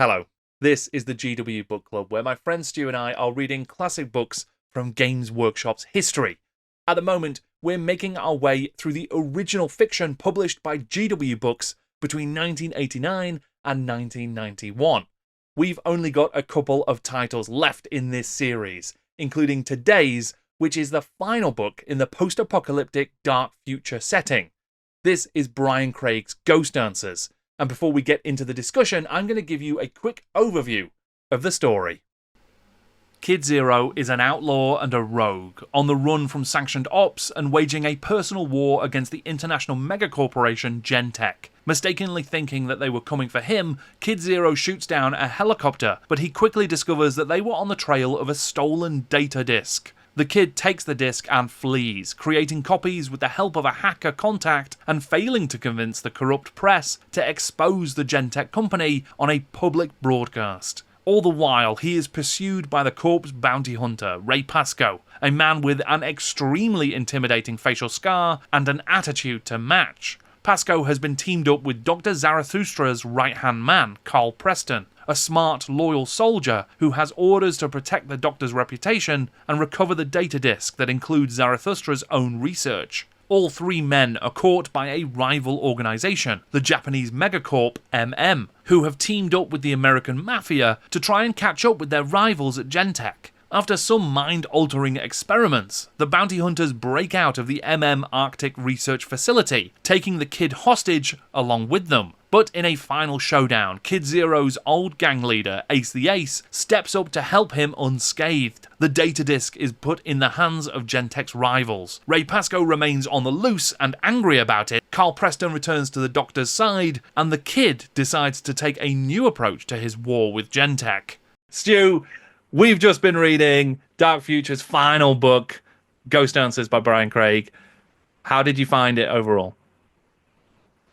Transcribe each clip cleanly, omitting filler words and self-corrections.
Hello, this is the GW Book Club, where my friend Stu and I are reading classic books from Games Workshop's history. At the moment, we're making our way through the original fiction published by GW Books between 1989 and 1991. We've only got a couple of titles left in this series, including today's, which is the final book in the post-apocalyptic dark future setting. This is Brian Craig's Ghost Dancers. And before we get into the discussion, I'm going to give you a quick overview of the story. Kid Zero is an outlaw and a rogue, on the run from sanctioned ops and waging a personal war against the international megacorporation Gentek. Mistakenly thinking that they were coming for him, Kid Zero shoots down a helicopter, but he quickly discovers that they were on the trail of a stolen data disk. The kid takes the disc and flees, creating copies with the help of a hacker contact and failing to convince the corrupt press to expose the Gentek company on a public broadcast. All the while, he is pursued by the corpse bounty hunter, Ray Pascoe, a man with an extremely intimidating facial scar and an attitude to match. Pascoe has been teamed up with Dr. Zarathustra's right-hand man, Carl Preston, a smart, loyal soldier who has orders to protect the Doctor's reputation and recover the data disk that includes Zarathustra's own research. All three men are caught by a rival organisation, the Japanese megacorp MM, who have teamed up with the American Mafia to try and catch up with their rivals at Gentek. After some mind-altering experiments, the bounty hunters break out of the MM Arctic research facility, taking the kid hostage along with them. But in a final showdown, Kid Zero's old gang leader, Ace the Ace, steps up to help him unscathed. The data disk is put in the hands of Gentek's rivals. Ray Pascoe remains on the loose and angry about it. Carl Preston returns to the Doctor's side, and the kid decides to take a new approach to his war with Gentek. Stu, we've just been reading Dark Future's final book, Ghost Dancers by Brian Craig. How did you find it overall?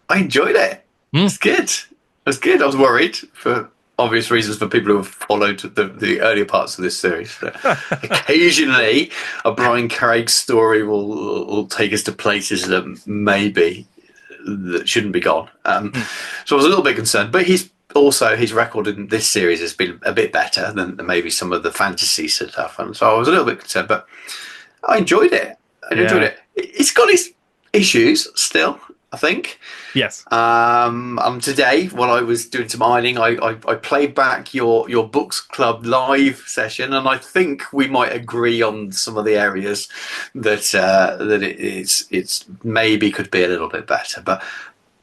I enjoyed it. It's good. It's good. I was worried for obvious reasons for people who have followed the earlier parts of this series. Occasionally, a Brian Craig story will take us to places that maybe that shouldn't be gone. So I was a little bit concerned, but his record in this series has been a bit better than maybe some of the fantasy stuff, and so I was a little bit concerned, but I enjoyed it. Enjoyed it. It's got its issues still, I think. Yes. Today, while I was doing some ironing, I played back your books club live session, and I think we might agree on some of the areas that it's maybe could be a little bit better, but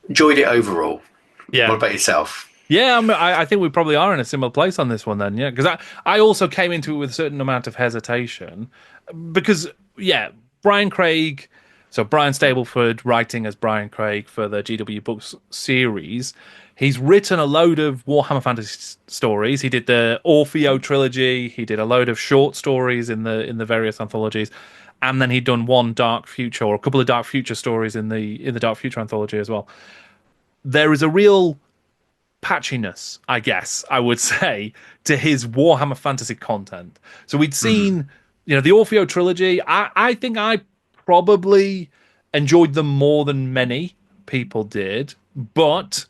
enjoyed it overall. Yeah. What about yourself? Yeah, I think we probably are in a similar place on this one then, yeah. Because I also came into it with a certain amount of hesitation. Because, yeah, Brian Craig, so Brian Stableford writing as Brian Craig for the GW Books series. He's written a load of Warhammer Fantasy stories. He did the Orfeo trilogy. He did a load of short stories in the various anthologies. And then he'd done one Dark Future, or a couple of Dark Future stories in the Dark Future anthology as well. There is a real patchiness, I guess, I would say, to his Warhammer Fantasy content. So we'd seen, the Orfeo trilogy. I think I probably enjoyed them more than many people did, but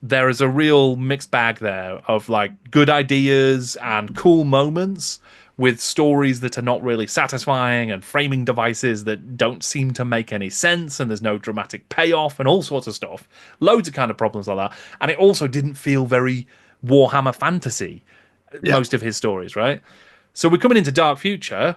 there is a real mixed bag there of like good ideas and cool moments with stories that are not really satisfying and framing devices that don't seem to make any sense, and there's no dramatic payoff and all sorts of stuff. Loads of kind of problems like that. And it also didn't feel very Warhammer Fantasy, most of his stories, right? So we're coming into Dark Future.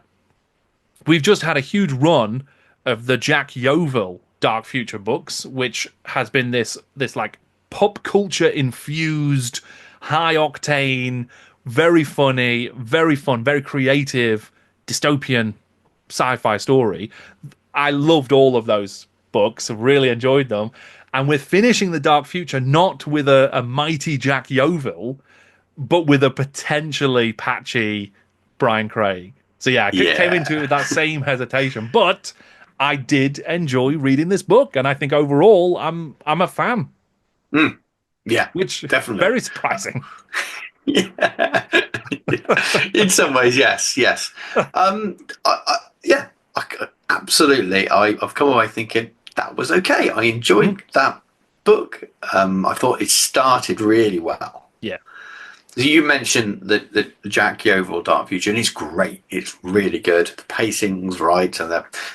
We've just had a huge run of the Jack Yeovil Dark Future books, which has been this like pop culture infused, high octane, very funny, very fun, very creative, dystopian sci-fi story. I loved all of those books. I really enjoyed them. And we're finishing the Dark Future not with a mighty Jack Yeovil, but with a potentially patchy Brian Craig. So yeah, I came into it with that same hesitation. But I did enjoy reading this book, and I think overall I'm a fan. Yeah, which definitely very surprising. Yeah. In some ways, yes. Absolutely. I've come away thinking that was okay. I enjoyed that book. I thought it started really well. Yeah. You mentioned the Jack Yeovil Dark Future, and it's great. It's really good. The pacing's right, and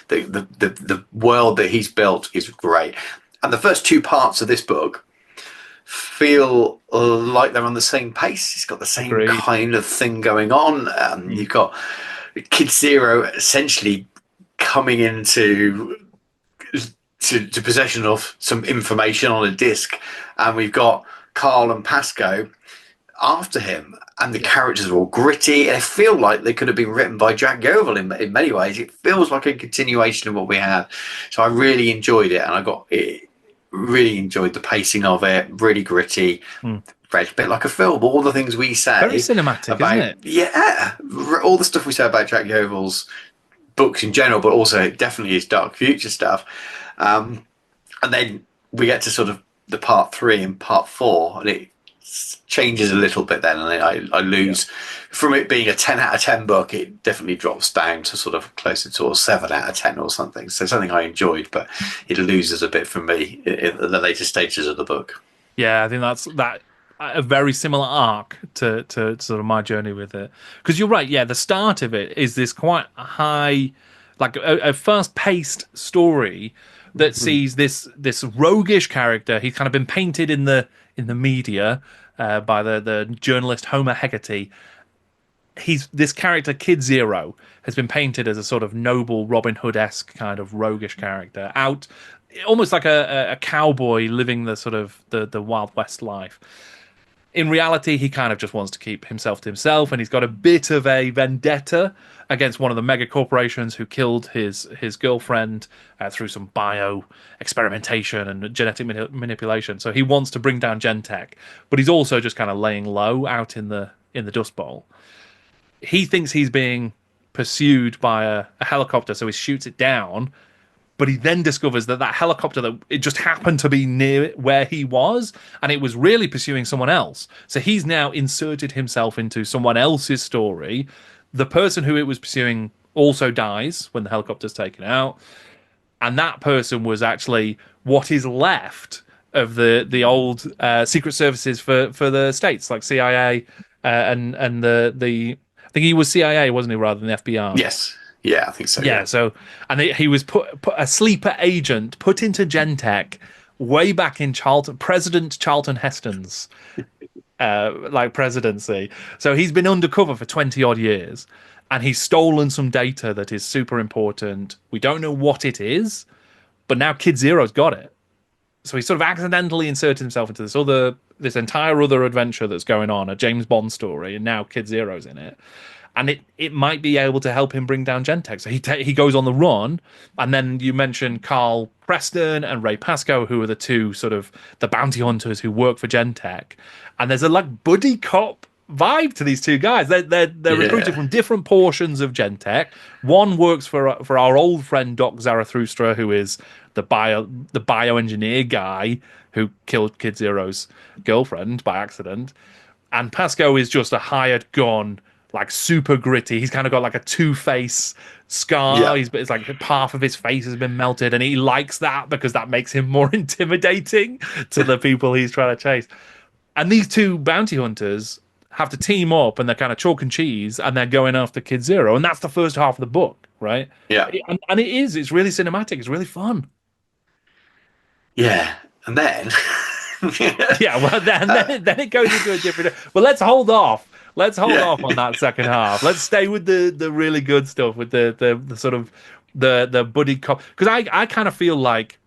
the world that he's built is great. And the first two parts of this book feel like they're on the same pace. It's got the same Agreed. kind of thing going on. You've got Kid Zero essentially coming into to possession of some information on a disc, and we've got Carl and Pasco after him, and the characters are all gritty. They feel like they could have been written by Jack Yeovil in many ways. It feels like a continuation of what we had. So I really enjoyed it, and really enjoyed the pacing of it. Really gritty. Read a bit like a film. All the things we say, Very cinematic, about, isn't it? Yeah, all the stuff we say about Jack Yeovil's books in general, but also definitely his Dark Future stuff. And then we get to sort of the part 3 and part 4, and it changes a little bit then, and I lose from it being a 10 out of 10 book. It definitely drops down to sort of closer to a 7 out of 10 or something. So something I enjoyed, but it loses a bit from me in the later stages of the book. Yeah, I think that's a very similar arc to sort of my journey with it. Because you're right, yeah, the start of it is this quite high, like a fast-paced story that sees this roguish character. He's kind of been painted in the media by the journalist Homer Hegarty. This character, Kid Zero, has been painted as a sort of noble Robin Hood-esque kind of roguish character, out almost like a cowboy living the sort of the Wild West life. In reality, he kind of just wants to keep himself to himself, and he's got a bit of a vendetta against one of the mega corporations who killed his girlfriend through some bio experimentation and genetic manipulation. So he wants to bring down Gentech, but he's also just kind of laying low out in the Dust Bowl. He thinks he's being pursued by a helicopter, so he shoots it down. But he then discovers that helicopter, that it just happened to be near where he was, and it was really pursuing someone else. So he's now inserted himself into someone else's story. The person who it was pursuing also dies when the helicopter's taken out, and that person was actually what is left of the old secret services for the States, like CIA and the I think he was CIA, wasn't he, rather than the FBI? Yes. Yeah, I think so. Yeah, so and he was put a sleeper agent put into Gentech way back in President Charlton Heston's presidency. So he's been undercover for 20 odd years, and he's stolen some data that is super important. We don't know what it is, but now Kid Zero's got it. So he sort of accidentally inserted himself into this entire other adventure that's going on, a James Bond story, and now Kid Zero's in it. And it might be able to help him bring down Gentech. So he goes on the run, and then you mentioned Carl Preston and Ray Pascoe, who are the two sort of the bounty hunters who work for Gentech. And there's a buddy cop vibe to these two guys. They're recruited from different portions of Gentech. One works for our old friend Doc Zarathustra, who is the bioengineer guy who killed Kid Zero's girlfriend by accident. And Pascoe is just a hired gun, like super gritty. He's kind of got like a two-face scar. Yeah. It's like half of his face has been melted, and he likes that because that makes him more intimidating to the people he's trying to chase. And these two bounty hunters have to team up, and they're kind of chalk and cheese, and they're going after Kid Zero. And that's the first half of the book, right? Yeah. And it's really cinematic. It's really fun. Yeah. And then... yeah, well, then it goes into a different... Well, let's hold off. Let's hold off on that second half. Let's stay with the really good stuff, with the sort of the buddy cop. Because I kind of feel like,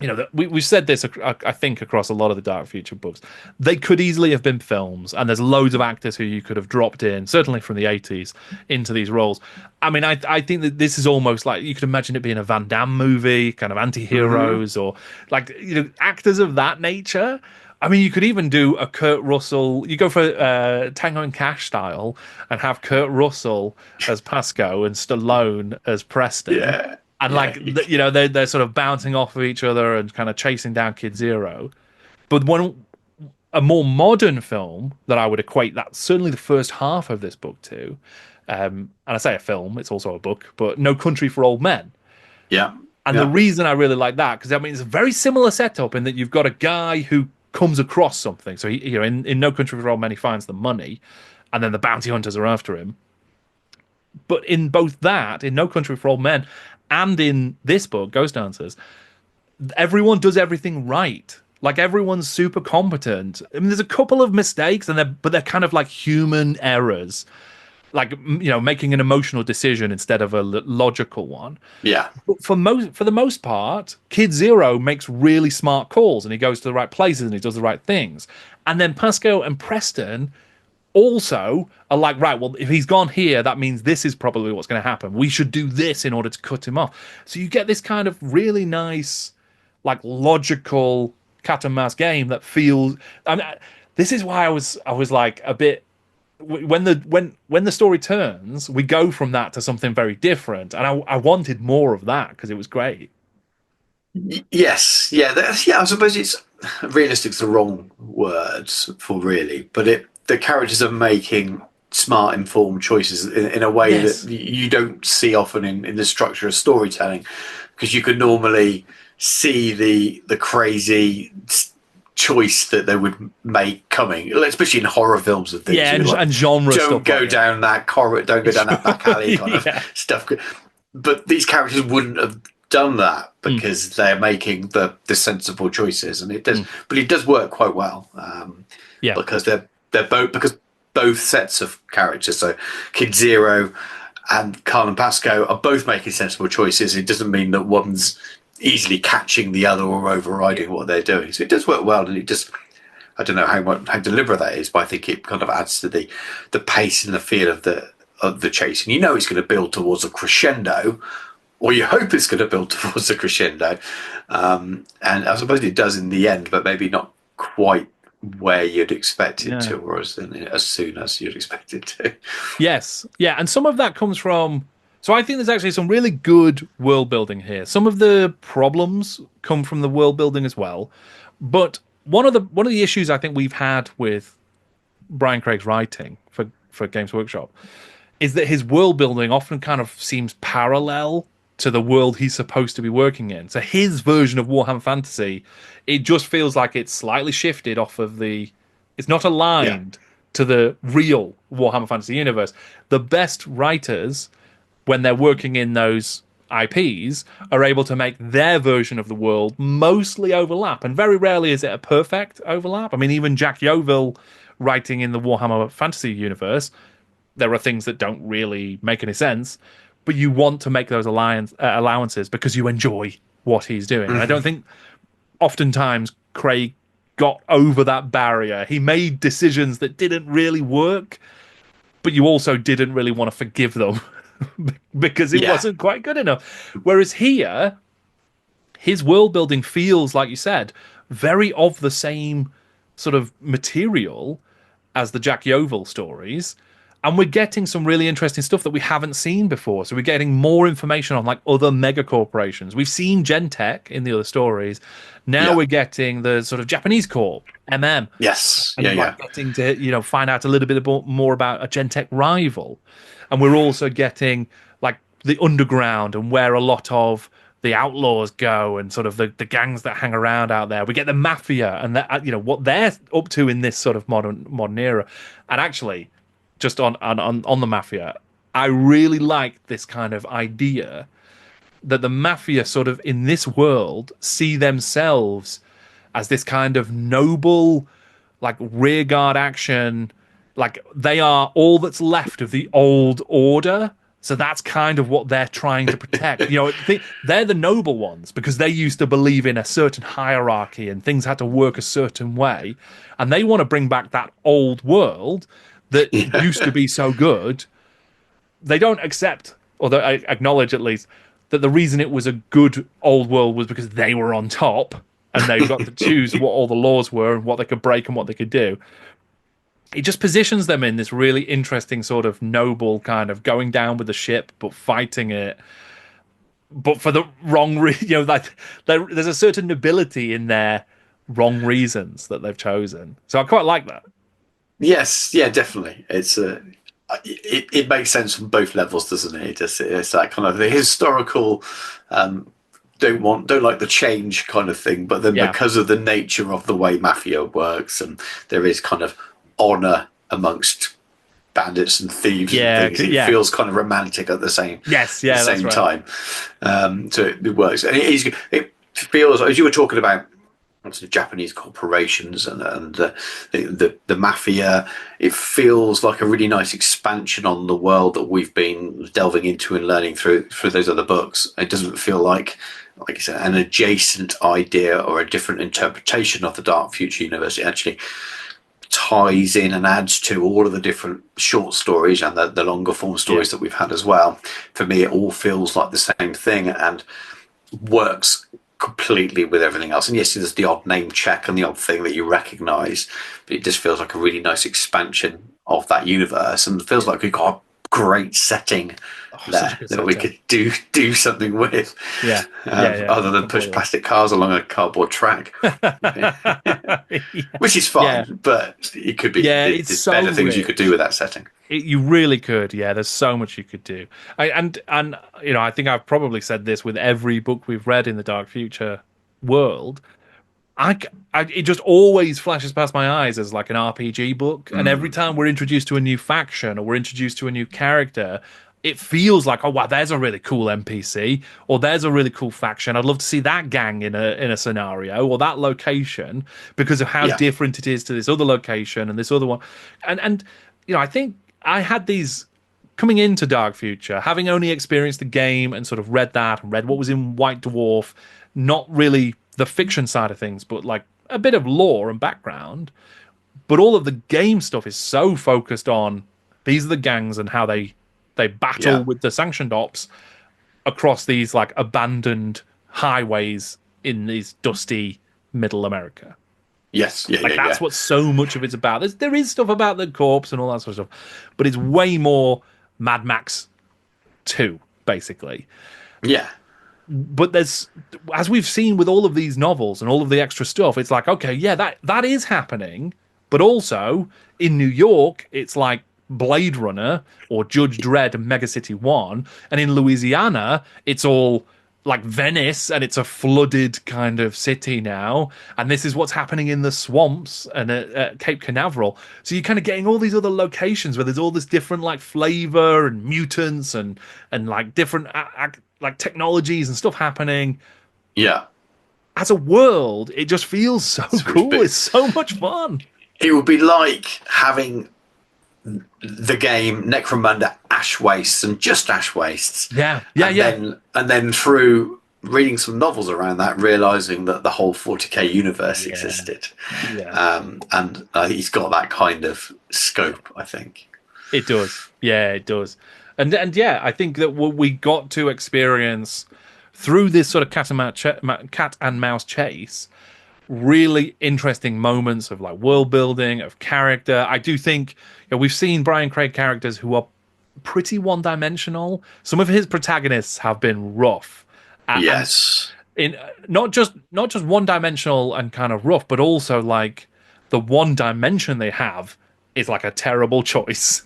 you know, that we've said this, I think, across a lot of the Dark Future books. They could easily have been films, and there's loads of actors who you could have dropped in, certainly from the 80s, into these roles. I mean, I think that this is almost like, you could imagine it being a Van Damme movie, kind of anti-heroes, or like, you know, actors of that nature. I mean, you could even do a Kurt Russell. You go for Tango and Cash style and have Kurt Russell as Pascoe and Stallone as Preston. Yeah. And you know, they're sort of bouncing off of each other and kind of chasing down Kid Zero. But a more modern film that I would equate that, certainly the first half of this book to, and I say a film, it's also a book, but No Country for Old Men. Yeah. And the reason I really like that, because I mean, it's a very similar setup in that you've got a guy who comes across something. So he, in No Country for Old Men, he finds the money, and then the bounty hunters are after him. But in both that, in No Country for Old Men, and in this book, Ghost Dancers, everyone does everything right. Like everyone's super competent. I mean, there's a couple of mistakes, but they're kind of like human errors, like making an emotional decision instead of a logical one. Yeah. But for the most part, Kid Zero makes really smart calls, and he goes to the right places and he does the right things. And then Pasco and Preston also are like, right, well, if he's gone here, that means this is probably what's going to happen. We should do this in order to cut him off. So you get this kind of really nice, like logical cat and mouse game that feels. I mean, this is why I was like a bit. When the story turns, we go from that to something very different, and I wanted more of that because it was great. Yes, yeah, I suppose it's realistic's the wrong words for really, but the characters are making smart, informed choices in a way Yes. that you don't see often in the structure of storytelling, because you could normally see the crazy choice that they would make coming, especially in horror films and things. Yeah, like, and genre don't stuff. Go down that corridor, don't go down that back alley kind of stuff. But these characters wouldn't have done that because they're making the sensible choices, and it does. But it does work quite well. Because they're both sets of characters. So Kid Zero and Carl and Pasco are both making sensible choices. It doesn't mean that one's easily catching the other or overriding what they're doing. So it does work well, and it just, I don't know how deliberate that is, but I think it kind of adds to the pace and the feel of the chase. And it's going to build towards a crescendo, or you hope it's going to build towards a crescendo. And I suppose it does in the end, but maybe not quite where you'd expect it to, or as soon as you'd expect it to. Yes, yeah, and some of that comes from. So I think there's actually some really good world building here. Some of the problems come from the world building as well, but one of the issues I think we've had with Brian Craig's writing for Games Workshop is that his world building often kind of seems parallel to the world he's supposed to be working in. So his version of Warhammer Fantasy, it just feels like it's slightly shifted off of it's not aligned to the real Warhammer Fantasy universe. The best writers, when they're working in those IPs, are able to make their version of the world mostly overlap, and very rarely is it a perfect overlap. I mean, even Jack Yeovil writing in the Warhammer Fantasy universe, there are things that don't really make any sense, but you want to make those allowances because you enjoy what he's doing. And I don't think oftentimes Craig got over that barrier. He made decisions that didn't really work, but you also didn't really want to forgive them because it wasn't quite good enough. Whereas here, his world building feels, like you said, very of the same sort of material as the Jack Yeovil stories. And we're getting some really interesting stuff that we haven't seen before. So we're getting more information on like other mega corporations. We've seen Gentech in the other stories. Now we're getting the sort of Japanese corp, MM. Yes. And getting to, find out a little bit more about a Gentech rival. And we're also getting like the underground and where a lot of the outlaws go and sort of the gangs that hang around out there. We get the mafia and that, what they're up to in this sort of modern era. And actually, just on the mafia, I really like this kind of idea that the mafia sort of in this world see themselves as this kind of noble, like rearguard action, like they are all that's left of the old order. So that's kind of what they're trying to protect. They're the noble ones because they used to believe in a certain hierarchy and things had to work a certain way. And they want to bring back that old world that used to be so good. They don't accept, or they acknowledge at least, that the reason it was a good old world was because they were on top and they got to choose what all the laws were and what they could break and what they could do. It just positions them in this really interesting sort of noble kind of going down with the ship but fighting it, but for the wrong reason. Like there's a certain nobility in their wrong reasons that they've chosen. So I quite like that. Yes, yeah, definitely. It makes sense from both levels, doesn't it? It's that kind of the historical don't like the change kind of thing, but then Yeah. because of the nature of the way mafia works, and there is kind of honor amongst bandits and thieves and Yeah. things, it Yeah. feels kind of romantic at the same Yes. Yeah. That's right. time. So it works, and it feels, as you were talking about, the Japanese corporations and the mafia. It feels like a really nice expansion on the world that we've been delving into and learning through those other books. It doesn't feel like you said, an adjacent idea or a different interpretation of the Dark Future universe. It actually ties in and adds to all of the different short stories and the longer form stories that we've had as well. For me, it all feels like the same thing and works completely with everything else. And yes, there's the odd name check and the odd thing that you recognize, but it just feels like a really nice expansion of that universe, and it feels like we've got a great setting there that we could do something with. Other than push plastic cars along a cardboard track, which is fun, but it could be there's so better things you could do with that setting. You really could. Yeah, there's so much you could do. And you know, I think I've probably said this with every book we've read in the Dark Future world. It just always flashes past my eyes as like an RPG book, and every time we're introduced to a new faction or we're introduced to a new character, it feels like, oh wow, there's a really cool NPC, or there's a really cool faction. I'd love to see that gang in a scenario, or that location, because of how different it is to this other location and this other one. And you know, I think I had these coming into Dark Future, having only experienced the game and sort of read that and read what was in White Dwarf, not really the fiction side of things, but like a bit of lore and background. But all of the game stuff is so focused on these are the gangs and how they battle with the sanctioned ops across these like abandoned highways in these dusty middle America. Yes, that's what so much of it's about. There is stuff about the corpse and all that sort of stuff, but it's way more Mad Max 2, basically. Yeah. But there's, as we've seen with all of these novels and all of the extra stuff, it's like, okay, yeah, that is happening, but also in New York, it's like Blade Runner or Judge Dredd and Mega City 1, and in Louisiana, it's all like Venice, and it's a flooded kind of city now, and this is what's happening in the swamps and at Cape Canaveral. So you're kind of getting all these other locations where there's all this different like flavor and mutants and like different like technologies and stuff happening. Yeah, as a world, it just feels so cool. It's so much fun. It would be like having the game Necromunda Ash Wastes and just Ash Wastes. And then through reading some novels around that, realizing that the whole 40k universe existed. And he's got that kind of scope, I think. It does. Yeah, it does. And I think that what we got to experience through this sort of cat and mouse chase, really interesting moments of like world building, of character. I do think we've seen Brian Craig characters who are pretty one-dimensional. Some of his protagonists have been rough. Yes. In not just one-dimensional and kind of rough, but also like the one dimension they have is like a terrible choice.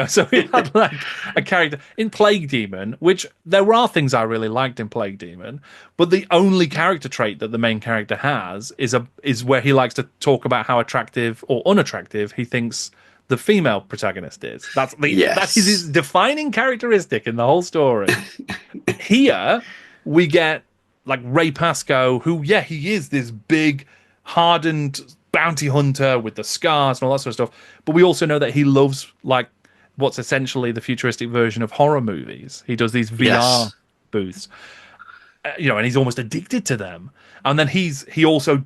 So we had like a character in Plague Demon, which there are things I really liked in Plague Demon, but the only character trait that the main character has is where he likes to talk about how attractive or unattractive he thinks the female protagonist is. That is his defining characteristic in the whole story. Here we get like Ray Pascoe, who he is this big, hardened bounty hunter with the scars and all that sort of stuff, but we also know that he loves like what's essentially the futuristic version of horror movies. He does these VR booths, and he's almost addicted to them. And then he also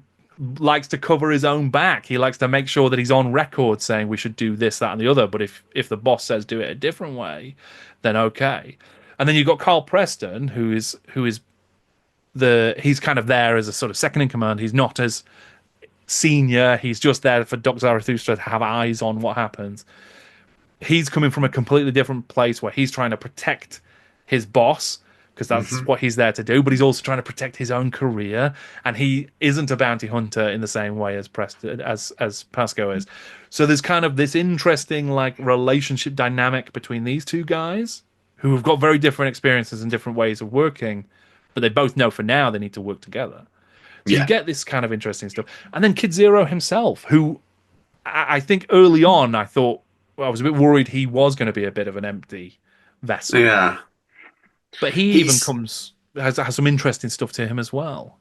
likes to cover his own back. He likes to make sure that he's on record saying we should do this, that, and the other. But if the boss says do it a different way, then okay. And then you've got Carl Preston, who is he's kind of there as a sort of second in command. He's not as senior. He's just there for Dr. Zarathustra to have eyes on what happens. He's coming from a completely different place where he's trying to protect his boss, because that's what he's there to do, but he's also trying to protect his own career, and he isn't a bounty hunter in the same way as Preston, as Pascoe is. So there's kind of this interesting like relationship dynamic between these two guys who have got very different experiences and different ways of working, but they both know for now they need to work together. So you Yeah. get this kind of interesting stuff. And then Kid Zero himself, who I think early on I thought, well, I was a bit worried he was going to be a bit of an empty vessel. Yeah. But he even He's has some interesting stuff to him as well.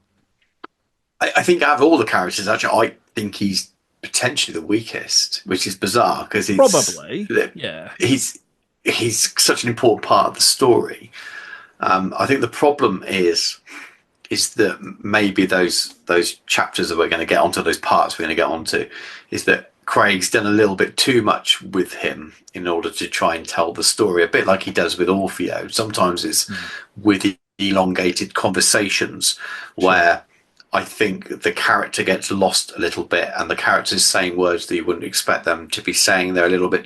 I think out of all the characters, actually, I think he's potentially the weakest, which is bizarre because Probably, yeah. he's such an important part of the story. I think the problem is that maybe those chapters that we're going to get onto, those parts we're going to get onto, is that Craig's done a little bit too much with him in order to try and tell the story, a bit like he does with Orfeo. Sometimes it's with elongated conversations where I think the character gets lost a little bit, and the character's saying words that you wouldn't expect them to be saying. They're a little bit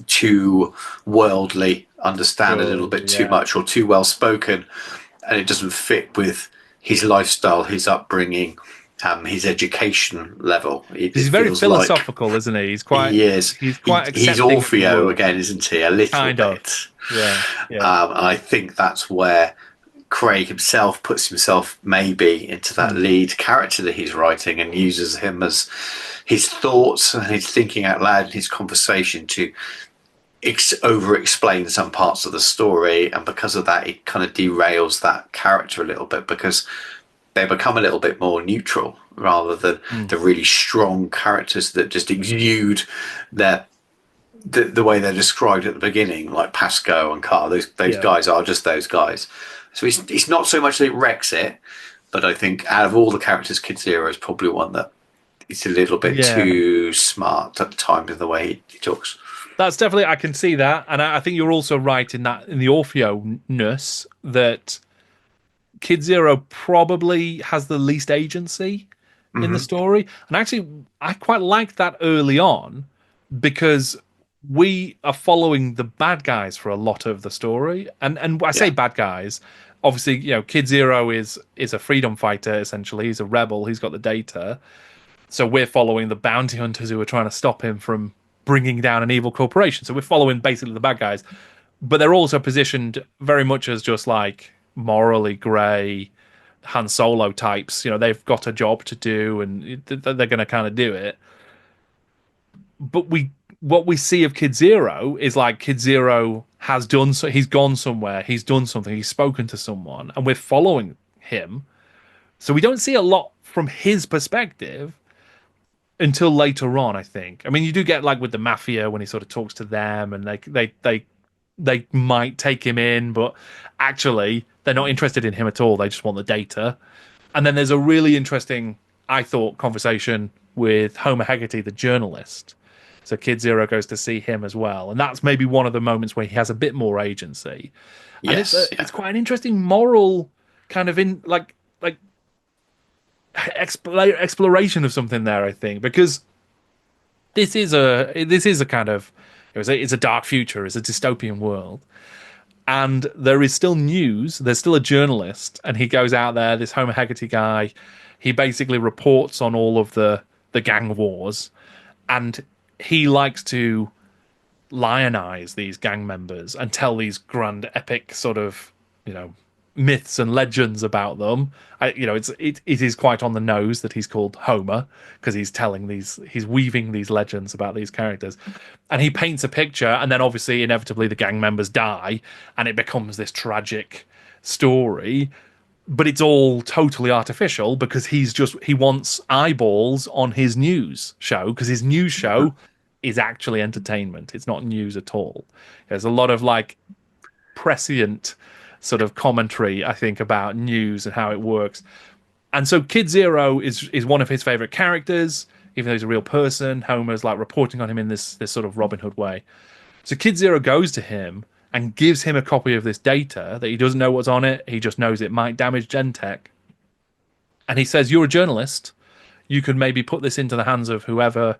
too worldly, understand a little bit too much, or too well spoken, and it doesn't fit with his lifestyle, his upbringing, his education level. He's very philosophical, isn't he? He's quite. He is. He's quite. He's Orfeo again, isn't he? A little kind bit. Of. Yeah. And I think that's where Craig himself puts himself maybe into that lead character that he's writing, and uses him as his thoughts and his thinking out loud and his conversation to over-explain some parts of the story. And because of that, it kind of derails that character a little bit, because they become a little bit more neutral rather than the really strong characters that just exude the way they're described at the beginning, like Pasco and Carl. Those guys are just those guys. So it's not so much that it wrecks it, but I think out of all the characters, Kid Zero is probably one that is a little bit too smart at times in the way he talks. That's definitely, I can see that. And I think you're also right in that, in the Orfeo-ness, that Kid Zero probably has the least agency in the story. And actually, I quite like that early on, because we are following the bad guys for a lot of the story. And I say bad guys, obviously, you know, Kid Zero is a freedom fighter, essentially. He's a rebel. He's got the data. So we're following the bounty hunters who are trying to stop him from bringing down an evil corporation. So we're following basically the bad guys. But they're also positioned very much as just like morally grey Han Solo types. You know, they've got a job to do and they're going to kind of do it. But what we see of Kid Zero is like Kid Zero has done so. He's gone somewhere. He's done something. He's spoken to someone, and we're following him. So we don't see a lot from his perspective until later on, I think. I mean, you do get like with the Mafia when he sort of talks to them, and they might take him in, but actually they're not interested in him at all. They just want the data. And then there's a really interesting, I thought, conversation with Homer Haggerty, the journalist. So Kid Zero goes to see him as well, and that's maybe one of the moments where he has a bit more agency. And it's quite an interesting moral kind of exploration of something there, I think, because this is a kind of it's a dark future, it's a dystopian world, and there is still news. There's still a journalist, and he goes out there. This Homer Haggerty guy, he basically reports on all of the gang wars, and he likes to lionize these gang members and tell these grand epic sort of, you know, myths and legends about them. It is quite on the nose that he's called Homer, because he's weaving these legends about these characters, and he paints a picture, and then obviously inevitably the gang members die and it becomes this tragic story. But it's all totally artificial, because he wants eyeballs on his news show, because his news show is actually entertainment. It's not news at all. There's a lot of like prescient sort of commentary, I think, about news and how it works. And so Kid Zero is one of his favorite characters, even though he's a real person. Homer's like reporting on him in this sort of Robin Hood way. So Kid Zero goes to him and gives him a copy of this data that he doesn't know what's on it. He just knows it might damage Gentech. And he says, "You're a journalist. You could maybe put this into the hands of whoever,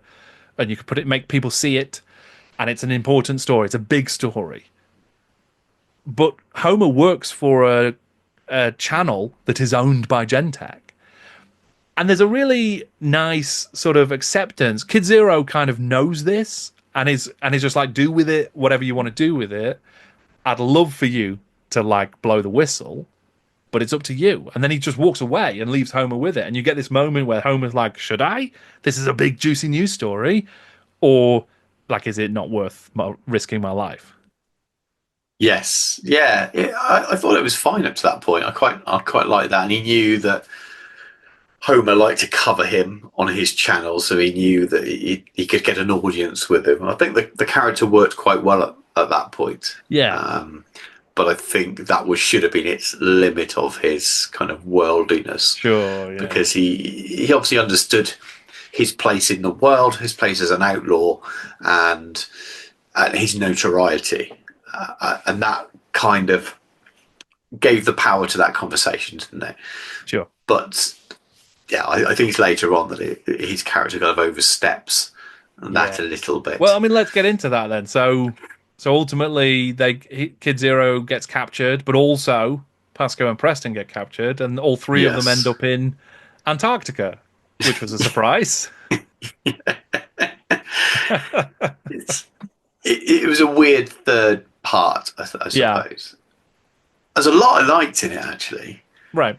and you could make people see it. And it's an important story. It's a big story." But Homer works for a channel that is owned by Gentech. And there's a really nice sort of acceptance. Kid Zero kind of knows this and is just like, do with it whatever you want to do with it. I'd love for you to like blow the whistle, but it's up to you. And then he just walks away and leaves Homer with it. And you get this moment where Homer's like, should I? This is a big, juicy news story. Or, like, is it not worth risking my life? Yes, yeah. I thought it was fine up to that point. I quite like that, and he knew that Homer liked to cover him on his channel, so he knew that he could get an audience with him. I think the character worked quite well at that point. Yeah. But I think that should have been its limit of his kind of worldliness. Sure, yeah. Because he obviously understood his place in the world, his place as an outlaw, and his notoriety. And that kind of gave the power to that conversation, didn't it? Sure. But yeah, I think it's later on that his character kind of oversteps that a little bit. Well, I mean, let's get into that then. So ultimately, Kid Zero gets captured, but also Pasco and Preston get captured, and all three of them end up in Antarctica, which was a surprise. It was a weird third part, I suppose. Yeah. There's a lot I liked in it, actually. Right.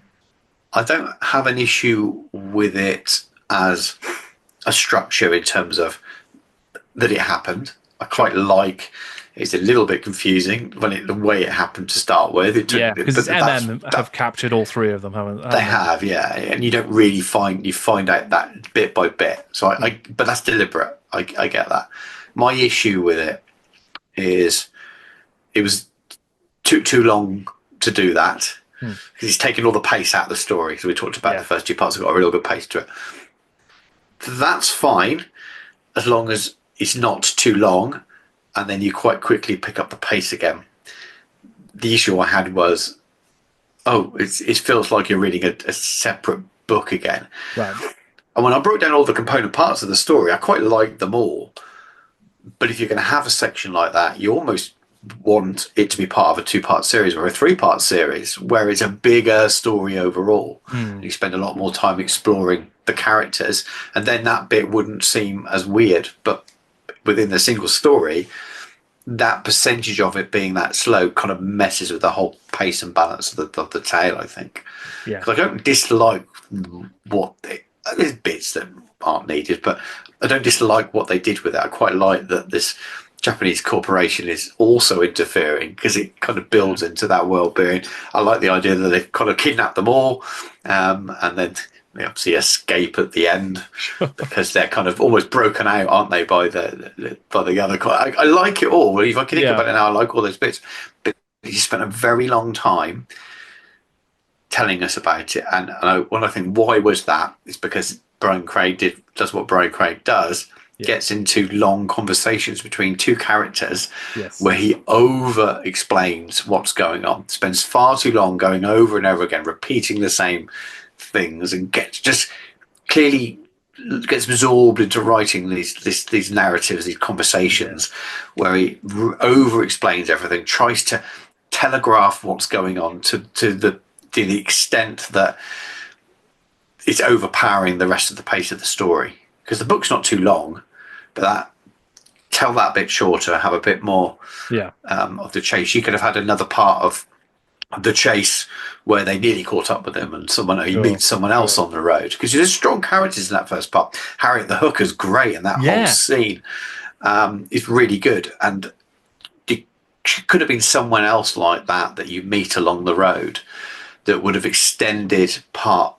I don't have an issue with it as a structure in terms of that it happened. I quite like. It's a little bit confusing the way it happened to start with. Because have captured all three of them, haven't they? They have, yeah, and you don't really find out that bit by bit. So but that's deliberate. I get that. My issue with it is it was too long to do that because he's taken all the pace out of the story. So we talked about the first two parts have got a real good pace to it. That's fine as long as it's not too long, and then you quite quickly pick up the pace again. The issue I had was, it feels like you're reading a separate book again. Right. And when I broke down all the component parts of the story, I quite liked them all. But if you're going to have a section like that, you almost want it to be part of a 2-part series or a 3-part series where it's a bigger story overall. You spend a lot more time exploring the characters, and then that bit wouldn't seem as weird. But within the single story, that percentage of it being that slow kind of messes with the whole pace and balance of the tale, I think. Yeah. Because I don't dislike there's bits that aren't needed, but I don't dislike what they did with it. I quite like that this Japanese corporation is also interfering because it kind of builds into that world being. I like the idea that they've kind of kidnapped them all, and then they obviously escape at the end because they're kind of almost broken out, aren't they, by the other. I like it all. If I can think about it now, I like all those bits. But you spent a very long time telling us about it, and when I think why was that, it's because Brian Craig does what Brian Craig does, gets into long conversations between two characters where he over explains what's going on, spends far too long going over and over again repeating the same things, and gets absorbed into writing these narratives, these conversations where he over explains everything, tries to telegraph what's going on to the extent that it's overpowering the rest of the pace of the story. Because the book's not too long, but tell that bit shorter, have a bit more of the chase. You could have had another part of the chase where they nearly caught up with him and he meets someone else on the road. Because there's strong characters in that first part. Harriet the Hooker's great, and that whole scene is really good. And it could have been someone else like that you meet along the road that would have extended part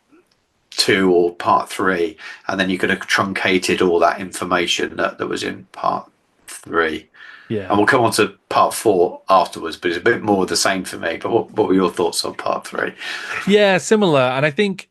2 or part 3, and then you could have truncated all that information that was in part 3. Yeah. And we'll come on to part 4 afterwards, but it's a bit more of the same for me. But what were your thoughts on part 3? Yeah, similar. And I think,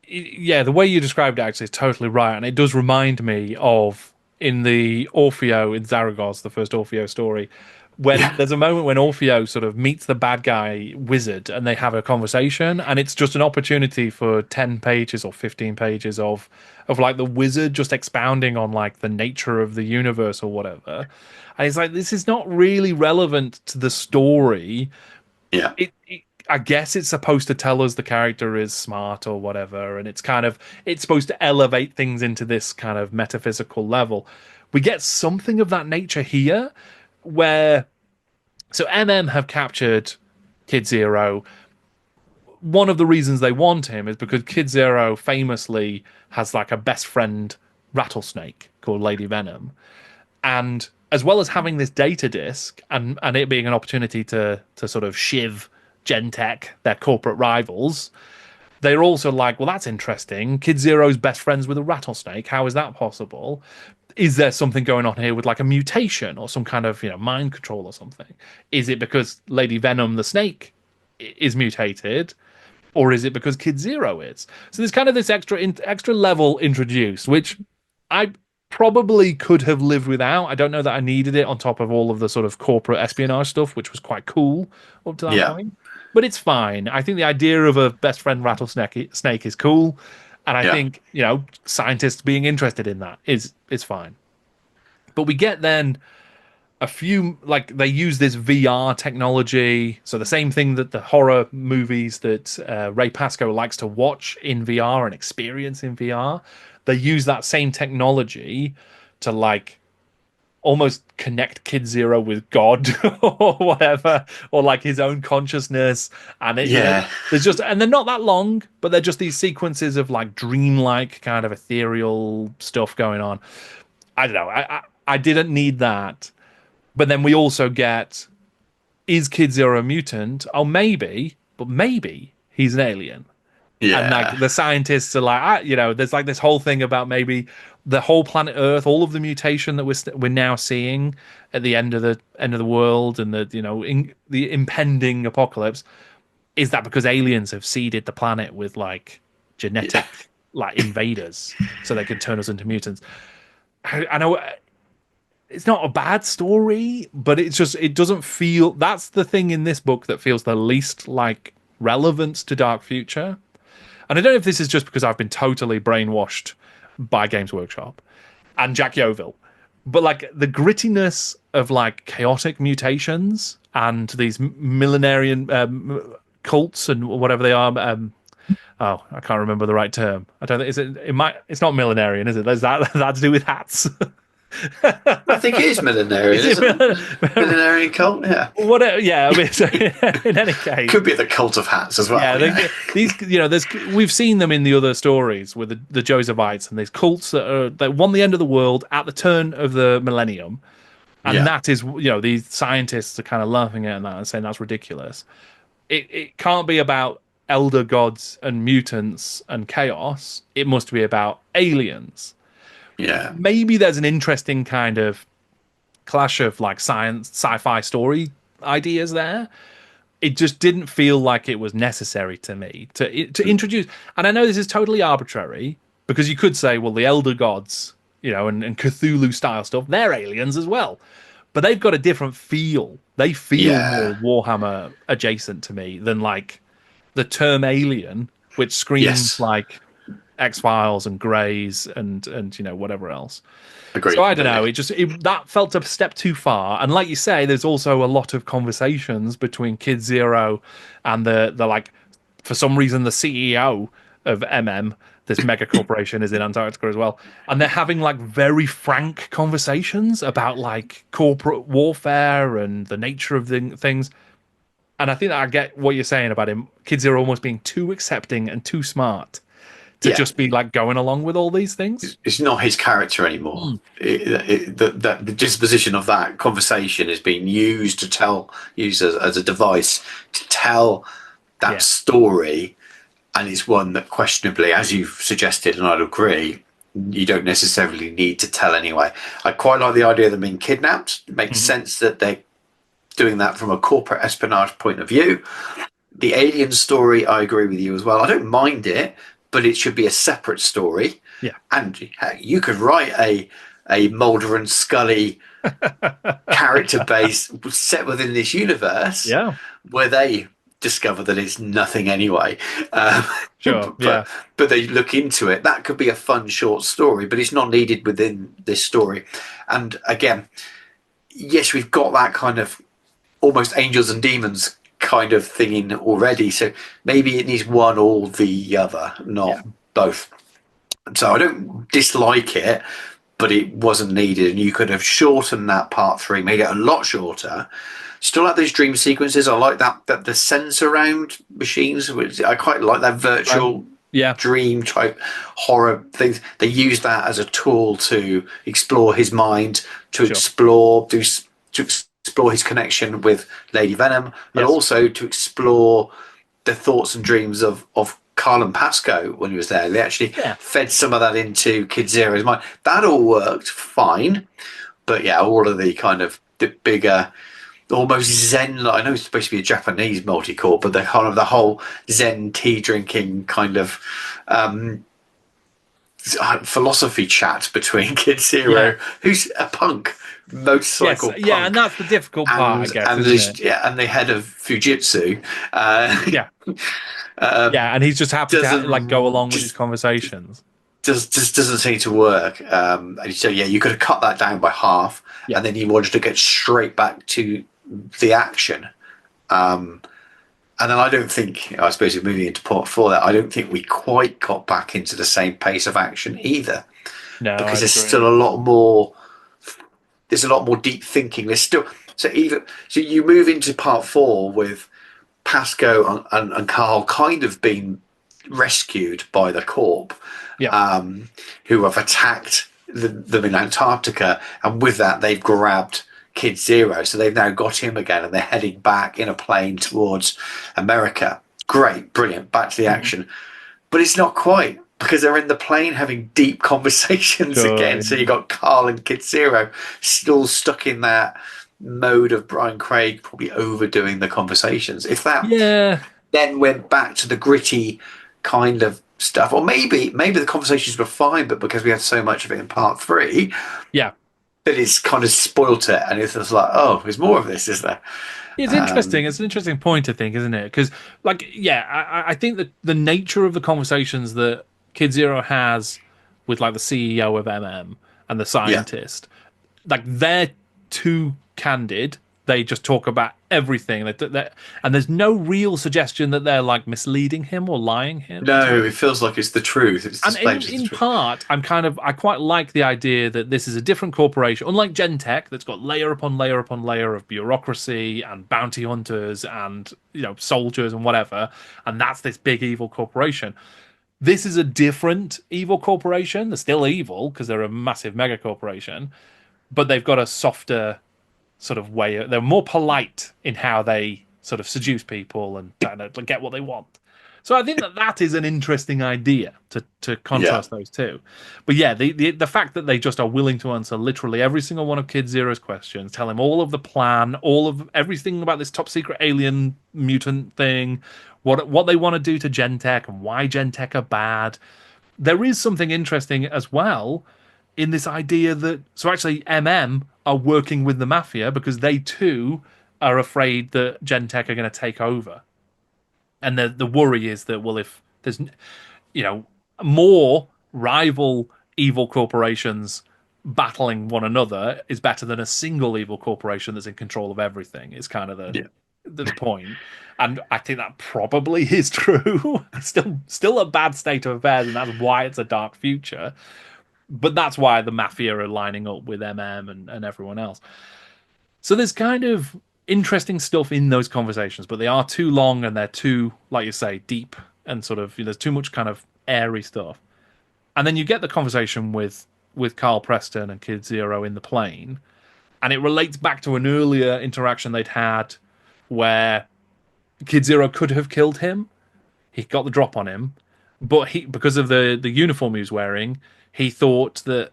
the way you described it actually is totally right. And it does remind me of in the Orfeo in Zaragoza, the first Orfeo story, when there's a moment when Orfeo sort of meets the bad guy wizard and they have a conversation, and it's just an opportunity for 10 pages or 15 pages of like the wizard just expounding on like the nature of the universe or whatever. And it's like, this is not really relevant to the story. Yeah. I guess it's supposed to tell us the character is smart or whatever, and it's supposed to elevate things into this kind of metaphysical level. We get something of that nature here, where MM have captured Kid Zero one of the reasons they want him is because Kid Zero famously has like a best friend rattlesnake called Lady Venom. And as well as having this data disk and it being an opportunity to sort of shiv Gentech, their corporate rivals, they're also like, well, that's interesting. Kid Zero's best friends with a rattlesnake. How is that possible? Is there something going on here with like a mutation or some kind of, mind control or something? Is it because Lady Venom, the snake, is mutated? Or is it because Kid Zero is? So there's kind of this extra level introduced, which I probably could have lived without. I don't know that I needed it on top of all of the sort of corporate espionage stuff, which was quite cool up to that point. But it's fine. I think the idea of a best friend rattlesnake is cool. And I think, scientists being interested in that is fine. But we get then a few, like, they use this VR technology. So the same thing that the horror movies that Ray Pascoe likes to watch in VR and experience in VR, they use that same technology to, like, almost connect Kid Zero with God or whatever, or like his own consciousness. And there's just, and they're not that long, but they're just these sequences of like dreamlike kind of ethereal stuff going on. I don't know. I didn't need that. But then we also get, is Kid Zero a mutant? Oh, maybe, but maybe he's an alien. Yeah. And like the scientists are like, there's like this whole thing about maybe the whole planet Earth, all of the mutation that we're now seeing at the end of the world and the impending apocalypse. Is that because aliens have seeded the planet with like genetic like invaders so they can turn us into mutants? I know it's not a bad story, but it doesn't feel, that's the thing in this book that feels the least like relevance to Dark Future. And I don't know if this is just because I've been totally brainwashed by Games Workshop and Jack Yeovil, but like the grittiness of like chaotic mutations and these millenarian cults and whatever they are. I can't remember the right term. I don't think it's not millenarian, is it? There's that to do with hats. I think it is millenarian, isn't it? Millenarian cult, yeah. Yeah, I mean, so in any case, could be the cult of hats as well. Yeah, we've seen them in the other stories with the Josephites and these cults that won the end of the world at the turn of the millennium, and that is these scientists are kind of laughing at that and saying that's ridiculous. It can't be about elder gods and mutants and chaos. It must be about aliens. Yeah. Maybe there's an interesting kind of clash of like sci-fi story ideas there. It just didn't feel like it was necessary to me to introduce. And I know this is totally arbitrary because you could say, well, the elder gods, and Cthulhu style stuff, they're aliens as well. But they've got a different feel. They feel more Warhammer adjacent to me than like the term alien, which screams like X-Files and Greys and whatever else. Agreed. So I don't know. That felt a step too far. And like you say, there's also a lot of conversations between Kid Zero and the like. For some reason, the CEO of this mega corporation, is in Antarctica as well, and they're having like very frank conversations about like corporate warfare and the nature of things. And I think that I get what you're saying about him. Kid Zero almost being too accepting and too smart to just be like going along with all these things. It's not his character anymore. The disposition of that conversation is being used as a device to tell that story, and it's one that questionably, as you've suggested, and I'd agree, you don't necessarily need to tell anyway. I quite like the idea of them being kidnapped. It makes sense that they're doing that from a corporate espionage point of view. The alien story, I agree with you as well. I don't mind it, but it should be a separate story. Yeah. And you could write a Mulder and Scully character base set within this universe where they discover that it's nothing anyway. But they look into it. That could be a fun short story, but it's not needed within this story. And again, yes, we've got that kind of almost angels and demons kind of thing in already, so maybe it needs one or the other, not both. So I don't dislike it, but it wasn't needed, and you could have shortened that part 3, made it a lot shorter. Still like those dream sequences. I like that the sense around machines, which I quite like that virtual dream type horror things. They use that as a tool to explore his mind, to explore his connection with Lady Venom, and also to explore the thoughts and dreams of Carl and Pasco when he was there. They actually fed some of that into Kid Zero's mind. That all worked fine, but all of the kind of the bigger, almost Zen. I know it's supposed to be a Japanese multi-core, but the whole Zen tea drinking kind of philosophy chat between Kid Zero, who's a punk motorcycle punk, and that's the difficult part, I guess, and the head of Fujitsu, and he's just happy to go along with his conversations. Just doesn't seem to work. And so you could have cut that down by half, and then you wanted to get straight back to the action. And then I don't think, I suppose we're moving into part 4, that I don't think we quite got back into the same pace of action either. No, because there's still a lot more. There's a lot more deep thinking. There's still so you move into part 4 with Pasco and Carl kind of being rescued by the Corp, who have attacked them in Antarctica, and with that they've grabbed Kid Zero, so they've now got him again, and they're heading back in a plane towards America. Great, brilliant, back to the action. But it's not quite, because they're in the plane having deep conversations again. So you got Carl and Kid Zero still stuck in that mode of Brian Craig probably overdoing the conversations. If that then went back to the gritty kind of stuff, or maybe the conversations were fine, but because we had so much of it in part 3, that it's kind of spoilt it, and it's just like, oh, there's more of this, is there? It's interesting. It's an interesting point, I think, isn't it? Because, I think that the nature of the conversations that Kid Zero has with, the CEO of MM and the scientist, they're too candid. They just talk about everything, and there's no real suggestion that they're misleading him or lying him. No, it feels like it's the truth. It's in part, I quite like the idea that this is a different corporation, unlike Gentech, that's got layer upon layer upon layer of bureaucracy and bounty hunters and soldiers and whatever, and that's this big evil corporation. This is a different evil corporation. They're still evil because they're a massive mega corporation, but they've got a softer sort of way. They're more polite in how they sort of seduce people and get what they want. So I think that is an interesting idea to contrast those two. But the fact that they just are willing to answer literally every single one of Kid Zero's questions, tell him all of the plan, all of everything about this top secret alien mutant thing, what they want to do to Gentech and why Gentech are bad. There is something interesting as well in this idea that actually MM are working with the mafia because they too are afraid that Gentech are going to take over. And the worry is that, well, if there's more rival evil corporations battling one another is better than a single evil corporation that's in control of everything, is kind of the point. And I think that probably is true. Still a bad state of affairs, and that's why it's a dark future. But that's why the mafia are lining up with MM and everyone else. So there's kind of interesting stuff in those conversations, but they are too long and they're too, like you say, deep and sort of, there's too much kind of airy stuff. And then you get the conversation with Carl Preston and Kid Zero in the plane, and it relates back to an earlier interaction they'd had where Kid Zero could have killed him. He got the drop on him, but because of the uniform he was wearing, he thought that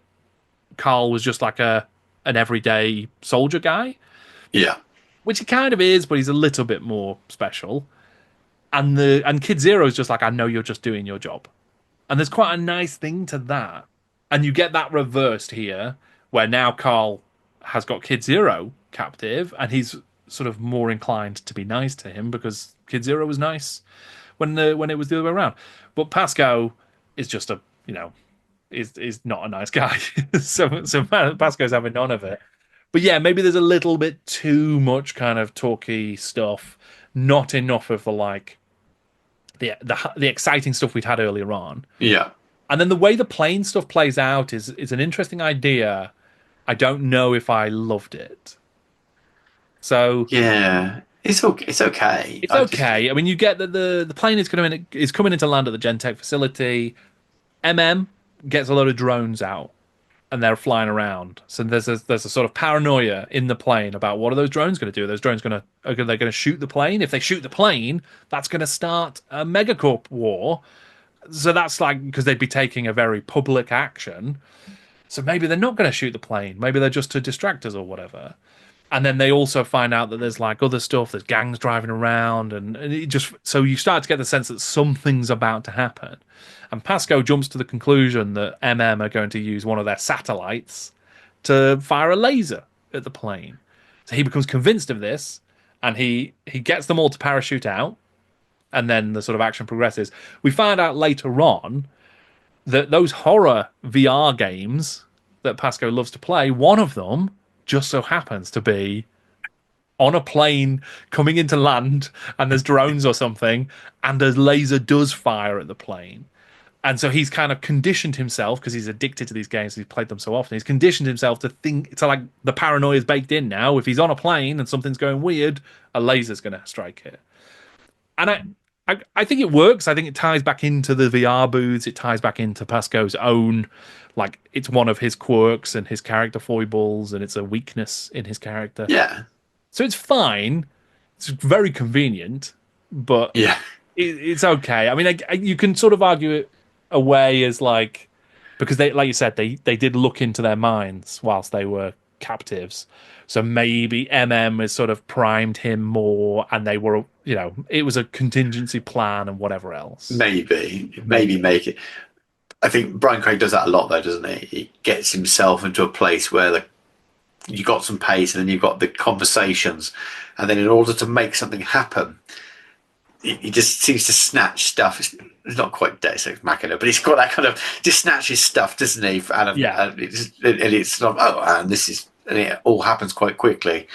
Carl was just like an everyday soldier guy. Yeah. Which he kind of is, but he's a little bit more special. And Kid Zero is just like, I know you're just doing your job. And there's quite a nice thing to that. And you get that reversed here, where now Carl has got Kid Zero captive, and he's sort of more inclined to be nice to him because Kid Zero was nice when it was the other way around. But Pasco is just is not a nice guy. so Pasco's having none of it. But maybe there's a little bit too much kind of talky stuff, not enough of the exciting stuff we'd had earlier on. Yeah. And then the way the plane stuff plays out is an interesting idea. I don't know if I loved it. So Yeah, it's okay. It's okay. it's okay. I mean, you get that the plane is coming into land at the Gentech facility. Gets a load of drones out, and they're flying around. So there's a sort of paranoia in the plane about what are those drones going to do? Are those drones are they going to shoot the plane? If they shoot the plane, that's going to start a megacorp war. So that's like because they'd be taking a very public action. So maybe they're not going to shoot the plane. Maybe they're just to distract us or whatever. And then they also find out that there's like other stuff. There's gangs driving around, and it just so you start to get the sense that something's about to happen. And Pasco jumps to the conclusion that are going to use one of their satellites to fire a laser at the plane. So he becomes convinced of this, and he gets them all to parachute out. And then the sort of action progresses. We find out later on that those horror VR games that Pasco loves to play, one of them just so happens to be on a plane coming into land, and there's drones or something, and a laser does fire at the plane. And so he's kind of conditioned himself, because he's addicted to these games, he's played them so often, he's conditioned himself to think, so like the paranoia is baked in now. If he's on a plane and something's going weird, a laser's going to strike it. And I think it works. I think it ties back into the VR booths. It ties back into Pasco's own, like, it's one of his quirks and his character foibles, and it's a weakness in his character. Yeah. So it's fine. It's very convenient, but Yeah. it's okay. I mean, you can sort of argue it away as like, because they, like you said, they did look into their minds whilst they were captives. So maybe has sort of primed him more, and they were, it was a contingency plan and whatever else. Maybe make it. I think Brian Craig does that a lot, though, doesn't he? He gets himself into a place where you got some pace, and then you've got the conversations, and then in order to make something happen, he just seems to snatch stuff. It's not quite Deus Ex Machina, but he's got that kind of just snatches stuff, doesn't he? And it's sort of, and it all happens quite quickly.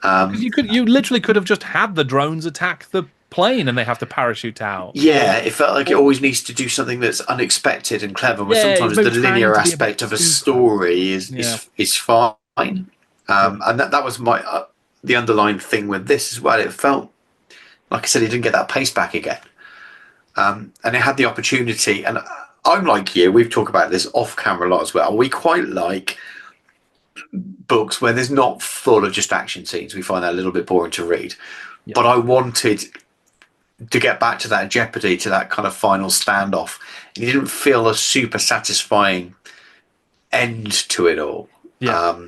You literally could have just had the drones attack the plane, and they have to parachute out. Yeah, it felt like it always needs to do something that's unexpected and clever. But sometimes the linear aspect of a story is fine. And that was the underlying thing with this as well. It felt like I said, he didn't get that pace back again, and it had the opportunity. And I'm like you. We've talked about this off camera a lot as well. We quite like books where there's not full of just action scenes. We find that a little bit boring to read. Yeah. But I wanted to get back to that jeopardy, to that kind of final standoff. And it didn't feel a super satisfying end to it all. Yeah.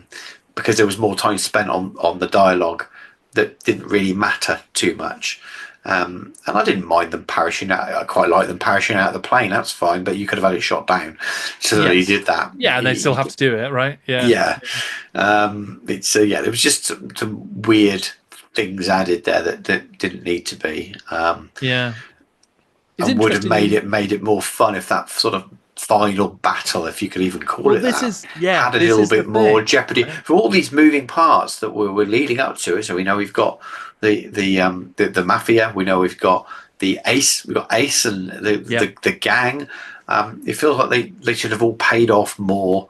Because there was more time spent on the dialogue that didn't really matter too much. And I didn't mind them parachuting out. I quite like them parachuting out of the plane. That's fine, but you could have had it shot down. So he did that. Yeah, and they still have to do it, right? Yeah. Yeah. There was just some weird things added there that didn't need to be. Yeah. And would have made it more fun if that sort of final battle, if you could even call it that, had a little bit more jeopardy for all these moving parts that we're leading up to. So we know we've got the mafia. We know we've got Ace and the gang. It feels like they should have all paid off more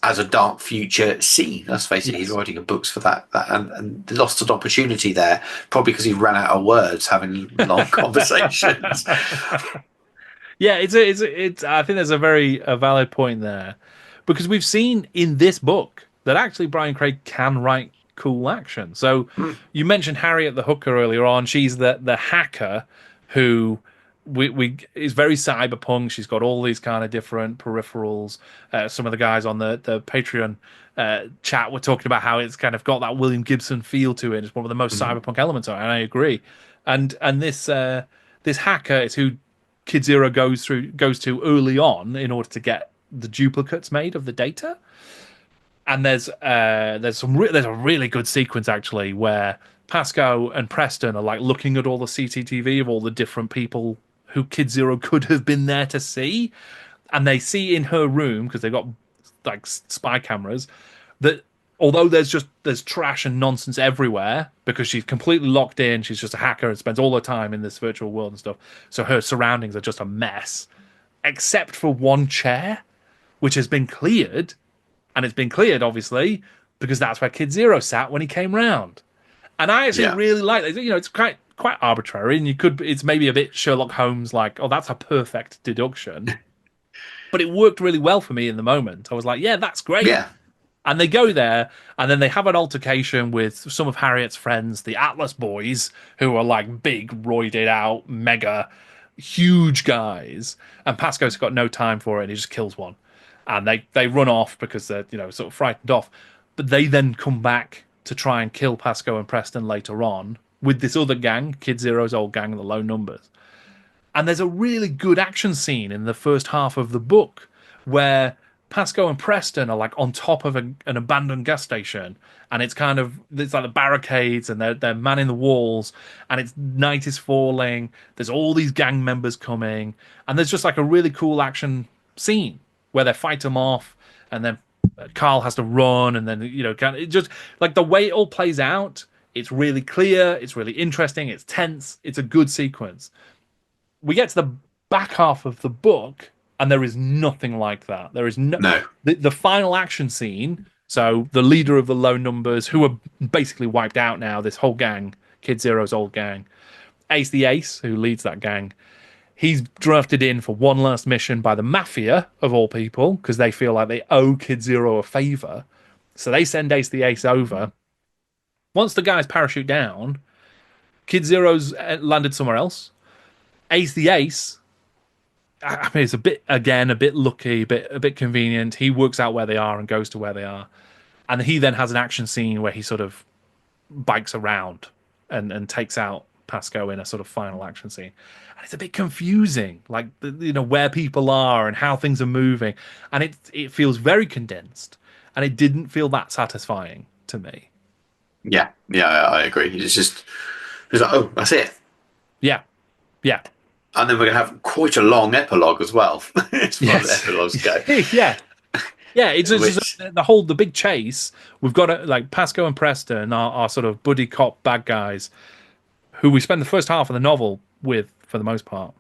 as a dark future scene. Let's face it, he's writing books for that and lost an opportunity there, probably because he ran out of words having long conversations. Yeah, it's I think there's a valid point there, because we've seen in this book that actually Brian Craig can write cool action. So you mentioned Harriet the Hooker earlier on. She's the hacker who we is very cyberpunk. She's got all these kind of different peripherals. Some of the guys on the Patreon chat were talking about how it's kind of got that William Gibson feel to it. It's one of the most cyberpunk elements of it, and I agree. And this hacker is who Kid Zero goes to early on in order to get the duplicates made of the data. And there's a really good sequence actually where Pasco and Preston are like looking at all the CCTV of all the different people who Kid Zero could have been there to see, and they see in her room, because they've got like spy cameras, that although there's trash and nonsense everywhere because she's completely locked in, she's just a hacker and spends all her time in this virtual world and stuff, so her surroundings are just a mess. except for one chair, which has been cleared. And it's been cleared, obviously, because that's where Kid Zero sat when he came round. And I actually really like it. You know, it's quite arbitrary, and it's maybe a bit Sherlock Holmes, like, oh, that's a perfect deduction. But it worked really well for me in the moment. I was like, yeah, that's great. Yeah. And they go there, and then they have an altercation with some of Harriet's friends, the Atlas boys, who are like big, roided out, mega, huge guys. And Pasco's got no time for it, and he just kills one. And they run off because they're, you know, sort of frightened off. But they then come back to try and kill Pasco and Preston later on with this other gang, Kid Zero's old gang, the Low Numbers. And there's a really good action scene in the first half of the book where Pasco and Preston are like on top of an abandoned gas station, and it's like the barricades, and they're manning the walls, and it's night is falling. There's all these gang members coming, and there's just like a really cool action scene where they fight them off, and then Carl has to run, and then, you know, it just like the way it all plays out. It's really clear. It's really interesting. It's tense. It's a good sequence. We get to the back half of the book, and there is nothing like that. There is no. The final action scene. So the leader of the Low Numbers, who are basically wiped out now, this whole gang, Kid Zero's old gang, Ace the Ace, who leads that gang, he's drafted in for one last mission by the Mafia, of all people, because they feel like they owe Kid Zero a favor. So they send Ace the Ace over. Once the guys parachute down, Kid Zero's landed somewhere else. Ace the Ace, I mean, it's a bit lucky, a bit convenient. He works out where they are and goes to where they are. And he then has an action scene where he sort of bikes around and takes out Pasco in a sort of final action scene. And it's a bit confusing, like, you know, where people are and how things are moving. And it feels very condensed, and it didn't feel that satisfying to me. Yeah, I agree. It's like, oh, that's it. Yeah. And then we're going to have quite a long epilogue as well. As far as epilogues go. Yeah. It's just the big chase. We've got like Pasco and Preston are sort of buddy cop bad guys who we spend the first half of the novel with, for the most part.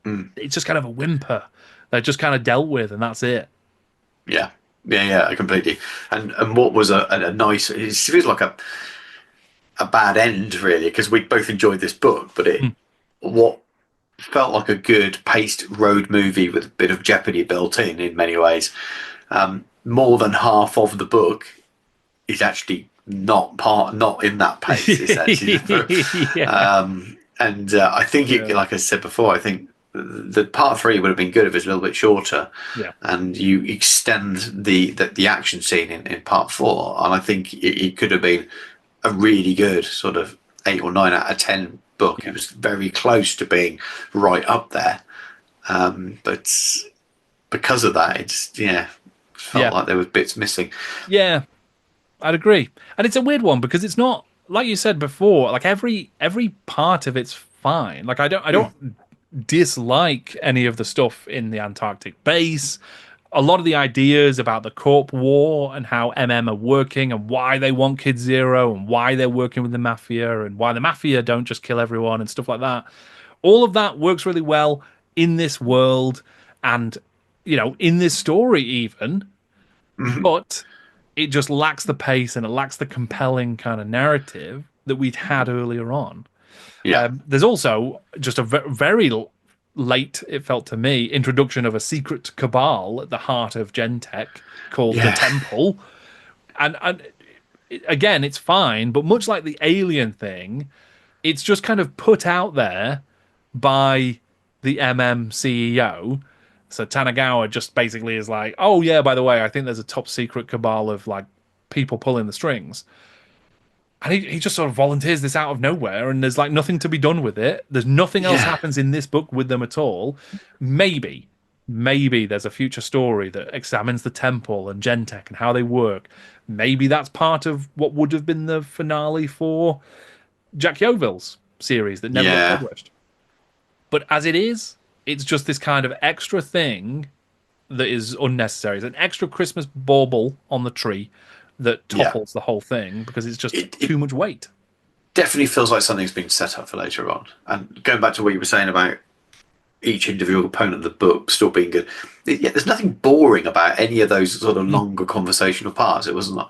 It's just kind of a whimper. They're just kind of dealt with, and that's it. Yeah, completely. And what was a nice, it feels like a bad end, really, because we both enjoyed this book, but what felt like a good paced road movie with a bit of jeopardy built in many ways. More than half of the book is actually not in that pace. It's actually and I think like I said before, I think the part 3 would have been good if it was a little bit shorter. And you extend the action scene in part 4, and I think it could have been a really good sort of 8 or 9 out of 10 book. It was very close to being right up there, but because of that, it just felt like there was bits missing. I'd agree. And it's a weird one because it's not, like you said before, like every part of it's fine. Like I don't dislike any of the stuff in the Antarctic base. A lot of the ideas about the Corp War and how MM are working and why they want Kid Zero and why they're working with the Mafia and why the Mafia don't just kill everyone and stuff like that. All of that works really well in this world and, you know, in this story even. But it just lacks the pace and it lacks the compelling kind of narrative that we'd had earlier on. There's also just a very late, it felt to me, introduction of a secret cabal at the heart of Gentech called the Temple. And again, it's fine, but much like the Alien thing, it's just kind of put out there by the MM CEO. So Tanagawa just basically is like, oh yeah, by the way, I think there's a top secret cabal of like people pulling the strings. And he just sort of volunteers this out of nowhere, and there's like nothing to be done with it. There's nothing else happens in this book with them at all. Maybe there's a future story that examines the Temple and Gentech and how they work. Maybe that's part of what would have been the finale for Jack Yeoville's series that never got published. But as it is, it's just this kind of extra thing that is unnecessary. It's an extra Christmas bauble on the tree that topples the whole thing because it's just too much weight. Definitely feels like something's been set up for later on. And going back to what you were saying about each individual component of the book still being good. Yeah, there's nothing boring about any of those sort of longer conversational parts. It wasn't like,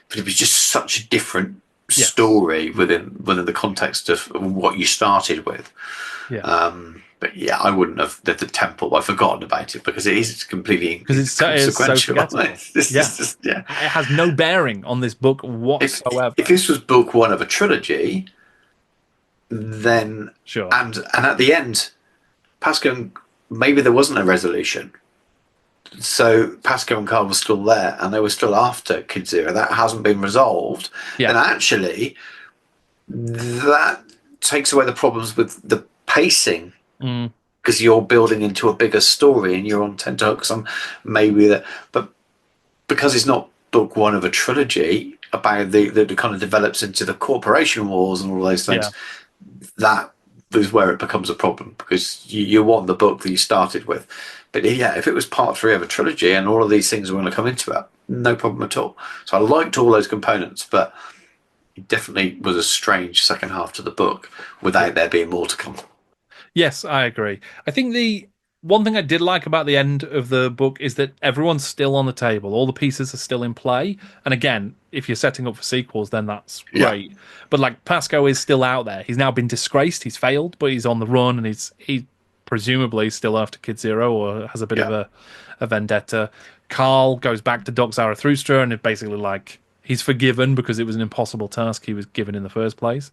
but it was just such a different Yes. story within the context of what you started with. Yeah. But yeah, I wouldn't have the temple. I've forgotten about it because it is completely Because it is so inconsequential. forgettable. Yeah. Yeah. It has no bearing on this book If whatsoever. this was book one of a trilogy, then Sure. and at the end, Pasco, maybe there wasn't a resolution. So Pasco and Carl were still there, and they were still after Kid Zero. That hasn't been resolved. Yeah. Then actually, that takes away the problems with the pacing Mm. because you're building into a bigger story and you're on tenterhooks on maybe that. But because it's not book one of a trilogy about the kind of develops into the corporation wars and all those Yeah. things, that is where it becomes a problem because you want the book that you started with. But yeah, if it was part three of a trilogy and all of these things are going to come into it, no problem at all. So I liked all those components, but it definitely was a strange second half to the book without there being more to come. Yes, I agree. I think the one thing I did like about the end of the book is that everyone's still on the table. All the pieces are still in play. And again, if you're setting up for sequels, then that's Yeah. great. But like Pasco is still out there. He's now been disgraced. He's failed, but he's on the run, and he presumably still after Kid Zero or has a bit of Yeah. a vendetta. Carl goes back to Doc Zarathustra and it basically like he's forgiven because it was an impossible task he was given in the first place.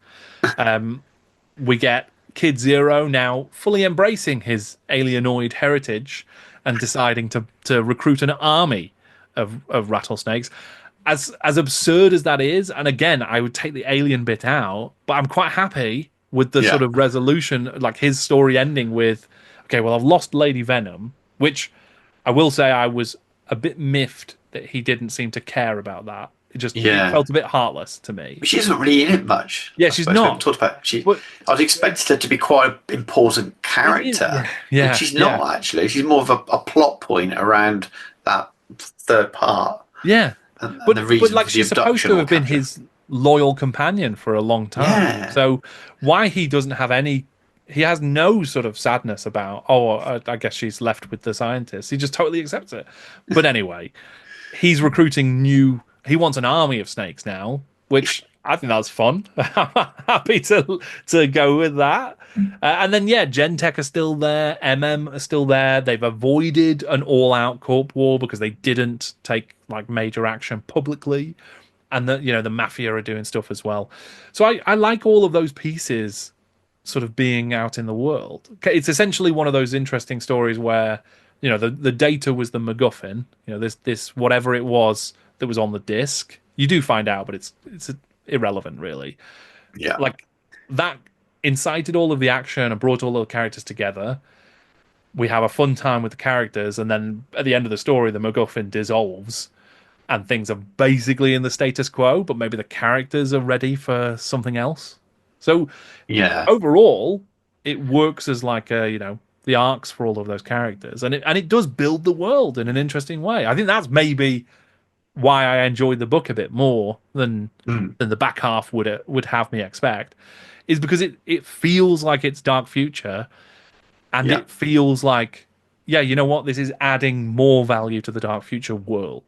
We get Kid Zero now fully embracing his alienoid heritage and deciding to recruit an army of rattlesnakes. As absurd as that is, and again, I would take the alien bit out, but I'm quite happy with the sort Yeah. of resolution, like his story ending with, okay, well, I've lost Lady Venom, which I will say I was a bit miffed that he didn't seem to care about that. It Yeah. felt a bit heartless to me. She isn't really in it much. Yeah, I she's suppose we haven't not. talked about she. But I'd expected her to be quite an important it is, character, yeah, but yeah, she's yeah. not actually. She's more of a plot point around that third part Yeah, and the but reason like for the she's supposed abduction to or have been capture. his loyal companion for a long time. Yeah, So why he doesn't have any, he has no sort of sadness about. Oh, I guess she's left with the scientists. He just totally accepts it. But anyway, he's recruiting new. He wants an army of snakes now, which I think that's fun. I'm happy to go with that. And then yeah, Gentech are still there. MM are still there. They've avoided an all-out corp war because they didn't take like major action publicly, and the mafia are doing stuff as well. So I like all of those pieces sort of being out in the world. It's essentially one of those interesting stories where the data was the MacGuffin. This whatever it was that was on the disc. You do find out, but it's irrelevant really. yeah, Like that incited all of the action and brought all of the characters together. We have a fun time with the characters, and then at the end of the story, the MacGuffin dissolves, and things are basically in the status quo, but maybe the characters are ready for something else. So yeah, overall, it works as like the arcs for all of those characters, and it does build the world in an interesting way. I think that's maybe why I enjoyed the book a bit more mm, than the back half would have me expect, is because it feels like it's dark future, and yeah, it feels like, yeah, you know what, this is adding more value to the dark future world.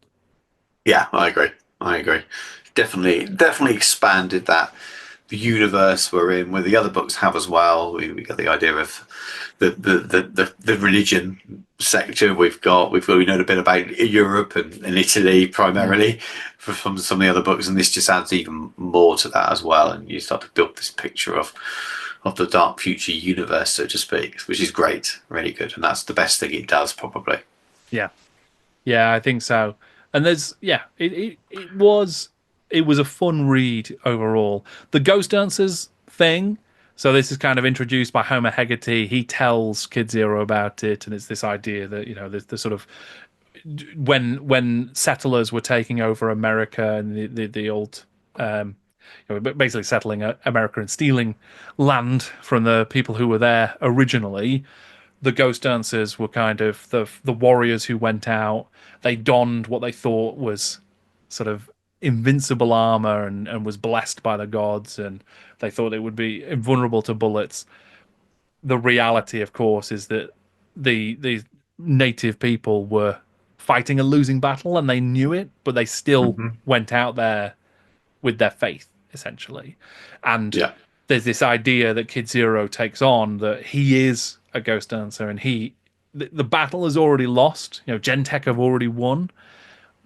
yeah. I agree. I agree. Definitely expanded that the universe we're in, where the other books have as well. We got the idea of the religion sector. We know a bit about Europe and Italy primarily from some of the other books, and this just adds even more to that as well. And you start to build this picture of the dark future universe, so to speak, which is great, really good, and that's the best thing it does probably. Yeah, yeah, I think so. And there's yeah, it was a fun read overall. The Ghost Dancers thing. So this is kind of introduced by Homer Hegarty. He tells Kid Zero about it, and it's this idea that the sort of when settlers were taking over America and the old basically settling America and stealing land from the people who were there originally. The ghost dancers were kind of the warriors who went out. They donned what they thought was sort of invincible armor and was blessed by the gods, and they thought it would be invulnerable to bullets. The reality, of course, is that the native people were fighting a losing battle and they knew it, but they still went out there with their faith, essentially. And there's this idea that Kid Zero takes on, that he is a ghost dancer, and the battle is already lost. Gentech have already won,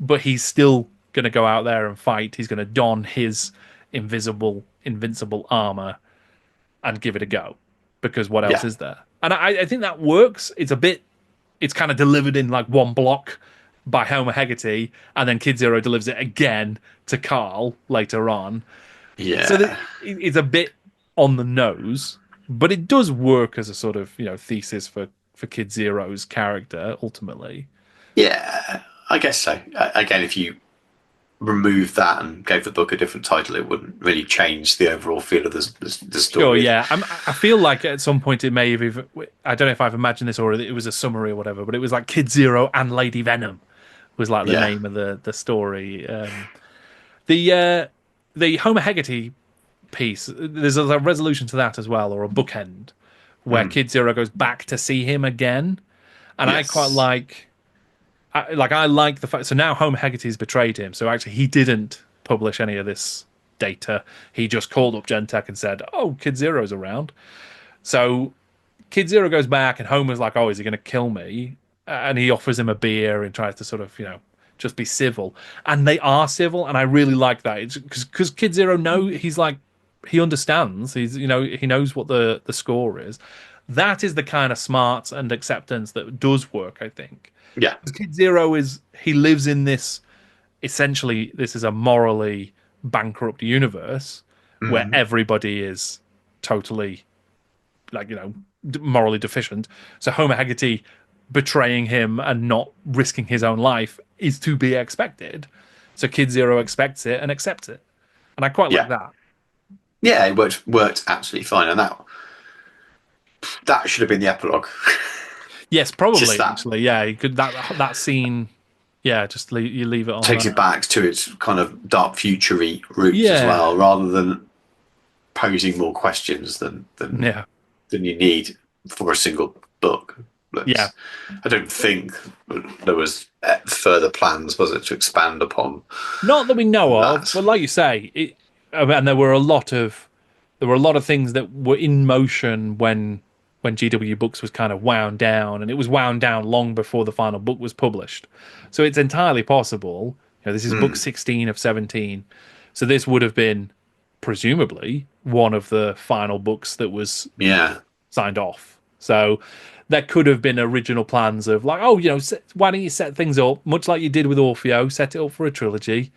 but he's still going to go out there and fight. He's going to don his invincible armor and give it a go, because what else is there? And I think that works. It's kind of delivered in like one block by Homer Hegarty, and then Kid Zero delivers it again to Carl later on. Yeah. So it's a bit on the nose, but it does work as a sort of thesis for Kid Zero's character ultimately. Yeah, I guess so. Again, if you remove that and gave the book a different title, it wouldn't really change the overall feel of the story. Sure, yeah. I feel like at some point it may have even, I don't know if I've imagined this or it was a summary or whatever, but it was like Kid Zero and Lady Venom was like the name of the story. The Homer Hegarty piece, there's a resolution to that as well, or a bookend, where Kid Zero goes back to see him again. And I quite like... I like the fact. So now Homer Hegarty's betrayed him. So actually, he didn't publish any of this data. He just called up Gentech and said, "Oh, Kid Zero's around." So Kid Zero goes back, and Homer's like, "Oh, is he going to kill me?" And he offers him a beer and tries to sort of, just be civil. And they are civil, and I really like that. It's because Kid Zero he understands. He knows what the score is. That is the kind of smarts and acceptance that does work, I think. Yeah. Kid Zero he lives in this, essentially, this is a morally bankrupt universe where everybody is totally, morally deficient. So Homer Hegarty betraying him and not risking his own life is to be expected. So Kid Zero expects it and accepts it. And I quite like that. Yeah, it worked absolutely fine. And that should have been the epilogue. Yes, probably, actually. Yeah, you could that scene. Yeah, just you leave it on. Takes it back to its kind of dark future-y roots as well, rather than posing more questions than you need for a single book. I don't think there was further plans, was it, to expand upon? Not that we know of, but like you say, and there were a lot of things that were in motion when GW Books was kind of wound down, and it was wound down long before the final book was published. So it's entirely possible. This is book 16 of 17. So this would have been, presumably, one of the final books that was signed off. So there could have been original plans of why don't you set things up, much like you did with Orfeo, set it up for a trilogy,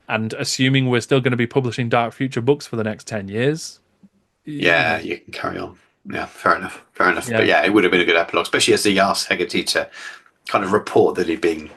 and assuming we're still going to be publishing Dark Future books for the next 10 years. Yeah, you can carry on. Yeah, fair enough. Yeah. But it would have been a good epilogue, especially as he asked Hegarty to kind of report that he'd been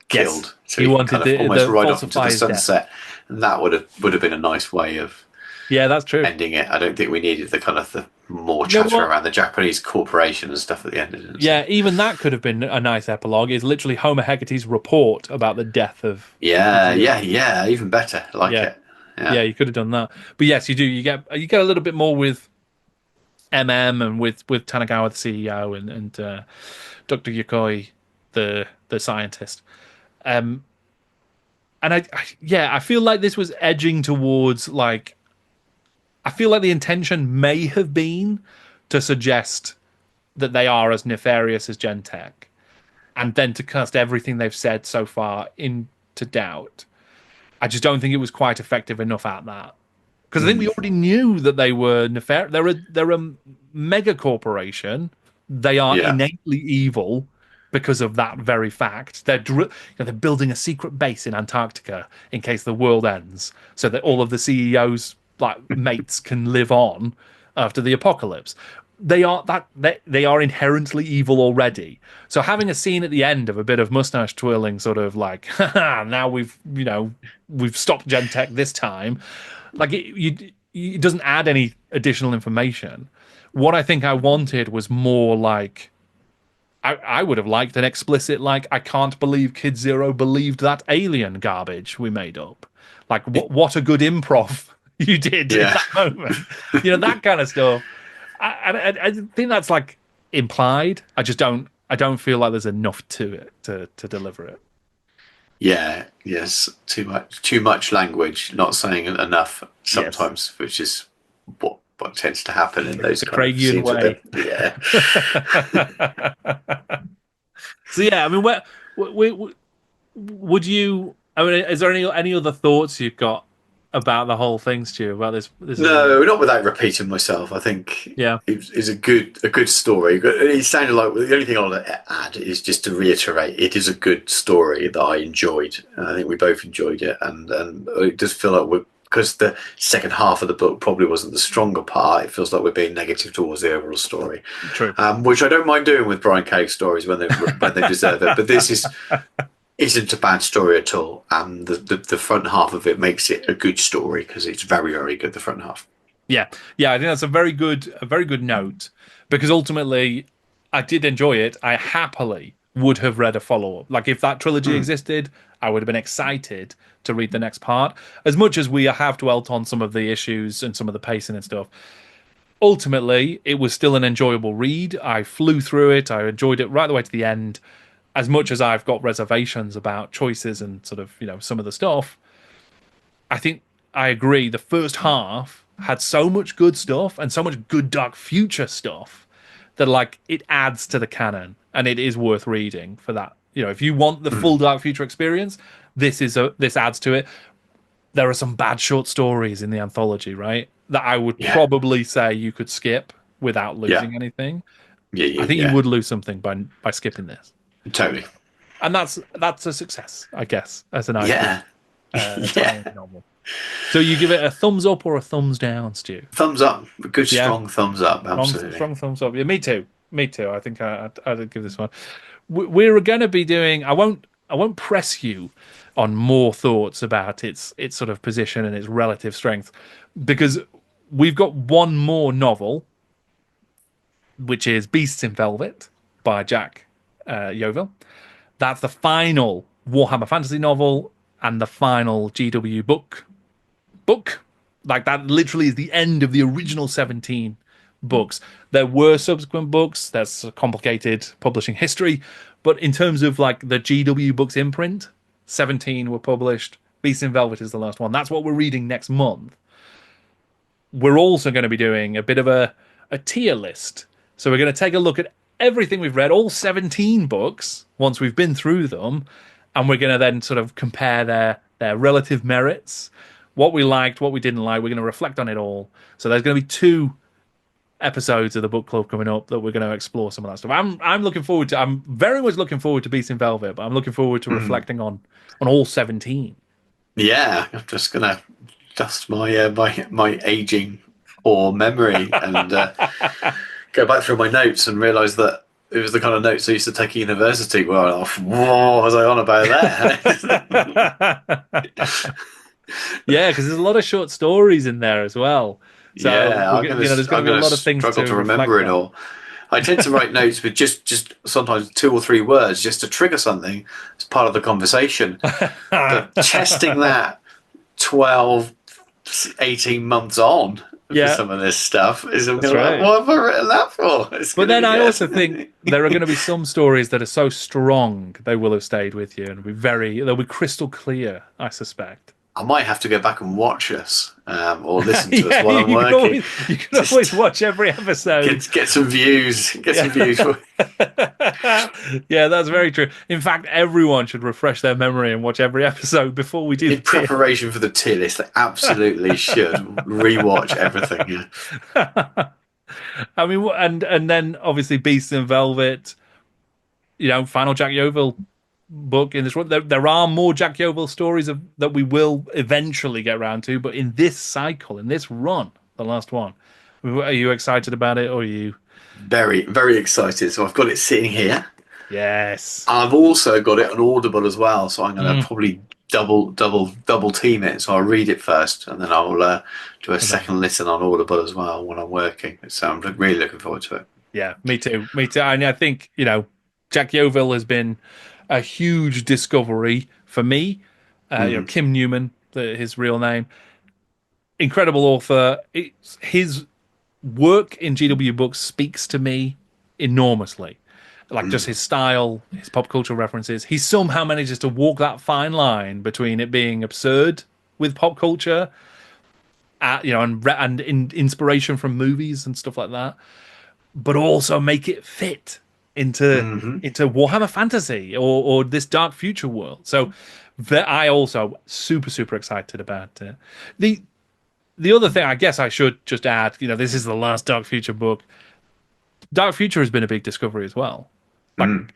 killed. So he wanted kind of almost ride off into the sunset. Death. And that would have been a nice way of that's true. ending it. I don't think we needed the more chatter around the Japanese corporation and stuff at the end. Even that could have been a nice epilogue. Is literally Homer Hegarty's report about the death of. Even better. I like it. Yeah, you could have done that. But yes, you do. You get a little bit more with and with Tanagawa, the CEO, and Dr. Yokoi, the scientist. And I feel like this was edging towards I feel like the intention may have been to suggest that they are as nefarious as Gentech, and then to cast everything they've said so far into doubt. I just don't think it was quite effective enough at that. Because I think we already knew that they were nefarious. They're a mega corporation. They are innately evil because of that very fact. They're building a secret base in Antarctica in case the world ends, so that all of the CEOs' mates can live on after the apocalypse. They are inherently evil already. So having a scene at the end of a bit of mustache twirling, sort of now we've stopped Gentech this time. It doesn't add any additional information. What I think I wanted was more I would have liked an explicit I can't believe Kid Zero believed that alien garbage we made up. What a good improv you did at that moment. That kind of stuff. I think that's implied. I just don't I don't feel like there's enough to it to deliver it. Yeah, yes, too much language, not saying enough Yes, sometimes, which is what tends to happen in those the kind of Craigian scenes with them. way. Yeah. So yeah, I mean, would you? I mean, is there any other thoughts you've got about the whole thing, Stu? About this is No, not without repeating myself. I think yeah, it's a good story. It sounded like the only thing I'll add is just to reiterate, it is a good story that I enjoyed. And I think we both enjoyed it, and it does feel like because the second half of the book probably wasn't the stronger part. It feels like we're being negative towards the overall story, true. which I don't mind doing with Brian Cage stories when they deserve it. But this isn't a bad story at all, and the front half of it makes it a good story because it's very, very good. The front half. Yeah, yeah, I think that's a very good note because ultimately, I did enjoy it. I happily would have read a follow up. Like if that trilogy existed, I would have been excited to read the next part. As much as we have dwelt on some of the issues and some of the pacing and stuff, ultimately, it was still an enjoyable read. I flew through it. I enjoyed it right the way to the end. As much as I've got reservations about choices and sort of some of the stuff, I think I agree. The first half had so much good stuff and so much good Dark Future stuff that like it adds to the canon and it is worth reading for that. If you want the full Dark Future experience, this adds to it. There are some bad short stories in the anthology, right? That I would Yeah, probably say you could skip without yeah, losing anything. yeah, I yeah, think you yeah. would lose something by skipping this, Totally. and that's a success, I guess, as an idea, Yeah, a yeah. tie-in novel. So you give it a thumbs up or a thumbs down, Stu? Thumbs up. A good Yeah, strong thumbs up. strong, Absolutely. strong thumbs up. Yeah, me too. Me too. I think I'd give this one. We're going to be doing. I won't press you on more thoughts about its sort of position and its relative strength because we've got one more novel, which is Beasts in Velvet by Jack Yeovil. That's the final Warhammer Fantasy novel and the final GW book. Like that literally is the end of the original 17 books. There were subsequent books. There's a complicated publishing history. But in terms of like the GW books imprint, 17 were published. Beast in Velvet is the last one. That's what we're reading next month. We're also going to be doing a bit of a tier list. So we're going to take a look at everything we've read, all 17 books, once we've been through them, and we're going to then sort of compare their relative merits, what we liked, what we didn't like. We're going to reflect on it all. So there's going to be 2 episodes of the book club coming up that we're going to explore some of that stuff. I'm very much looking forward to Beast in Velvet, but I'm looking forward to reflecting on all 17. Yeah, I'm just gonna dust my aging or memory and go back through my notes and realise that it was the kind of notes I used to take at university. Well, what was I on about there? Yeah, because there's a lot of short stories in there as well. So Yeah, there's going I'm to be a gonna lot of things struggle to to remember reflect it on. all. I tend to write notes with just sometimes 2 or 3 words just to trigger something as part of the conversation. But testing that 12, 18 months on for Yeah, some of this stuff is I'm that's going like, right. what have I written that for? It's But going to then be I also think good. there are going to be some stories that are so strong they will have stayed with you and they'll be crystal clear, I suspect. I might have to go back and watch us or listen to us Yeah, while I'm you can working. always Just watch every episode. get some views. Get some views. Yeah. Yeah, that's very true. In fact, everyone should refresh their memory and watch every episode before we do the In tier. preparation for the tier list, they absolutely should rewatch everything. Yeah. I mean, and then obviously Beasts in Velvet, final Jack Yeovil book in this one. There are more Jack Yeovil stories that we will eventually get around to, but in this cycle, in this run, the last one, are you excited about it or are you? Very, very excited. So I've got it sitting here. Yes. I've also got it on Audible as well. So I'm going to Mm. probably double team it. So I'll read it first, and then I'll do a second listen on Audible as well when I'm working. So I'm really looking forward to it. Yeah, me too. Me too. And I think, Jack Yeovil has been a huge discovery for me. Kim Newman, his real name, incredible author. His work in GW books speaks to me enormously. like just his style, his pop culture references. He somehow manages to walk that fine line between it being absurd with pop culture, and inspiration from movies and stuff like that, but also make it fit into Warhammer Fantasy or this dark future world. So I also super excited about it. The other thing I guess I should just add, this is the last Dark Future book. Dark Future has been a big discovery as well. Like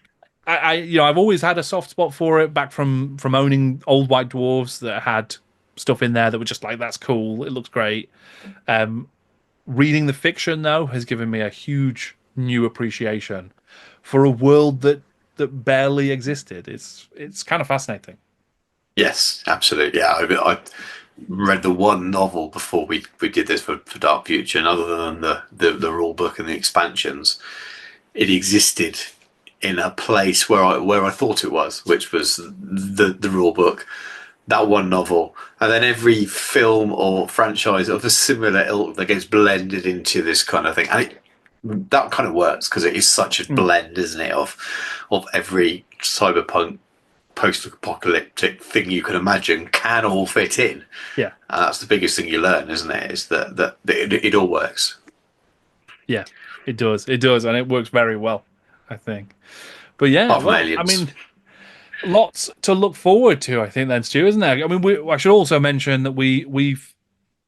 I've always had a soft spot for it back from owning old White Dwarves that had stuff in there that were just like, that's cool, it looks great. Reading the fiction though has given me a huge new appreciation for a world that barely existed. It's kind of fascinating. Yes, absolutely. Yeah, I read the one novel before we did this for Dark Future, and other than the rule book and the expansions, it existed in a place where I thought it was, which was the rule book, that one novel, and then every film or franchise of a similar ilk that gets blended into this kind of thing. And that kind of works because it is such a blend, isn't it, of every cyberpunk post-apocalyptic thing you can imagine can all fit in. Yeah, that's the biggest thing you learn, isn't it? Is that it all works. Yeah, it does, and it works very well, I think. But yeah, I mean, lots to look forward to, I think, then, Stu, isn't there? I mean, I should also mention that we've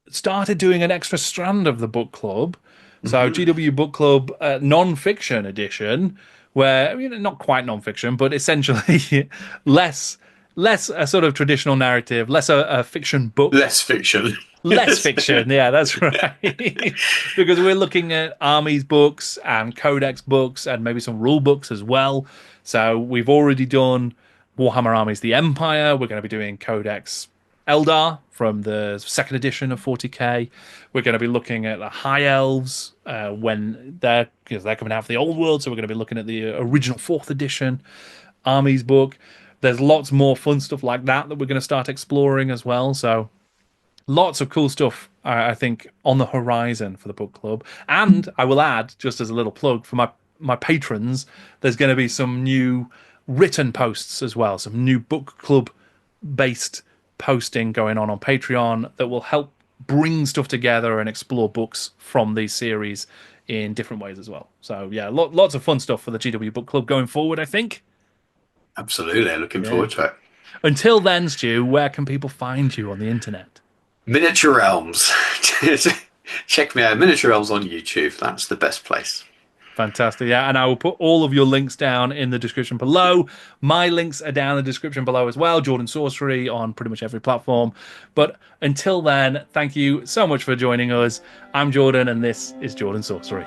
started doing an extra strand of the book club. So GW Book Club non-fiction edition, where not quite non-fiction, but essentially less a sort of traditional narrative, less a fiction book, less fiction. Yeah, that's right. Because we're looking at armies books and codex books and maybe some rule books as well. So we've already done Warhammer Armies: The Empire. We're going to be doing Codex Eldar from the second edition of 40k. We're going to be looking at the High Elves when they're coming out for the Old World. So we're going to be looking at the original 4th edition Armies book. There's lots more fun stuff like that we're going to start exploring as well. So lots of cool stuff, I think, on the horizon for the book club. And I will add, just as a little plug for my patrons, there's going to be some new written posts as well, some new book club based posting going on Patreon that will help bring stuff together and explore books from these series in different ways as well. So yeah, lots of fun stuff for the GW Book Club going forward, I think. Absolutely, looking forward to it. Until then, Stu, where can people find you on the internet? Miniature Realms. Check me out, Miniature Realms on YouTube. That's the best place. Fantastic, yeah. And I will put all of your links down in the description below. My links are down in the description below as well. Jordan Sorcery on pretty much every platform. But until then, thank you so much for joining us. I'm Jordan, and this is Jordan Sorcery.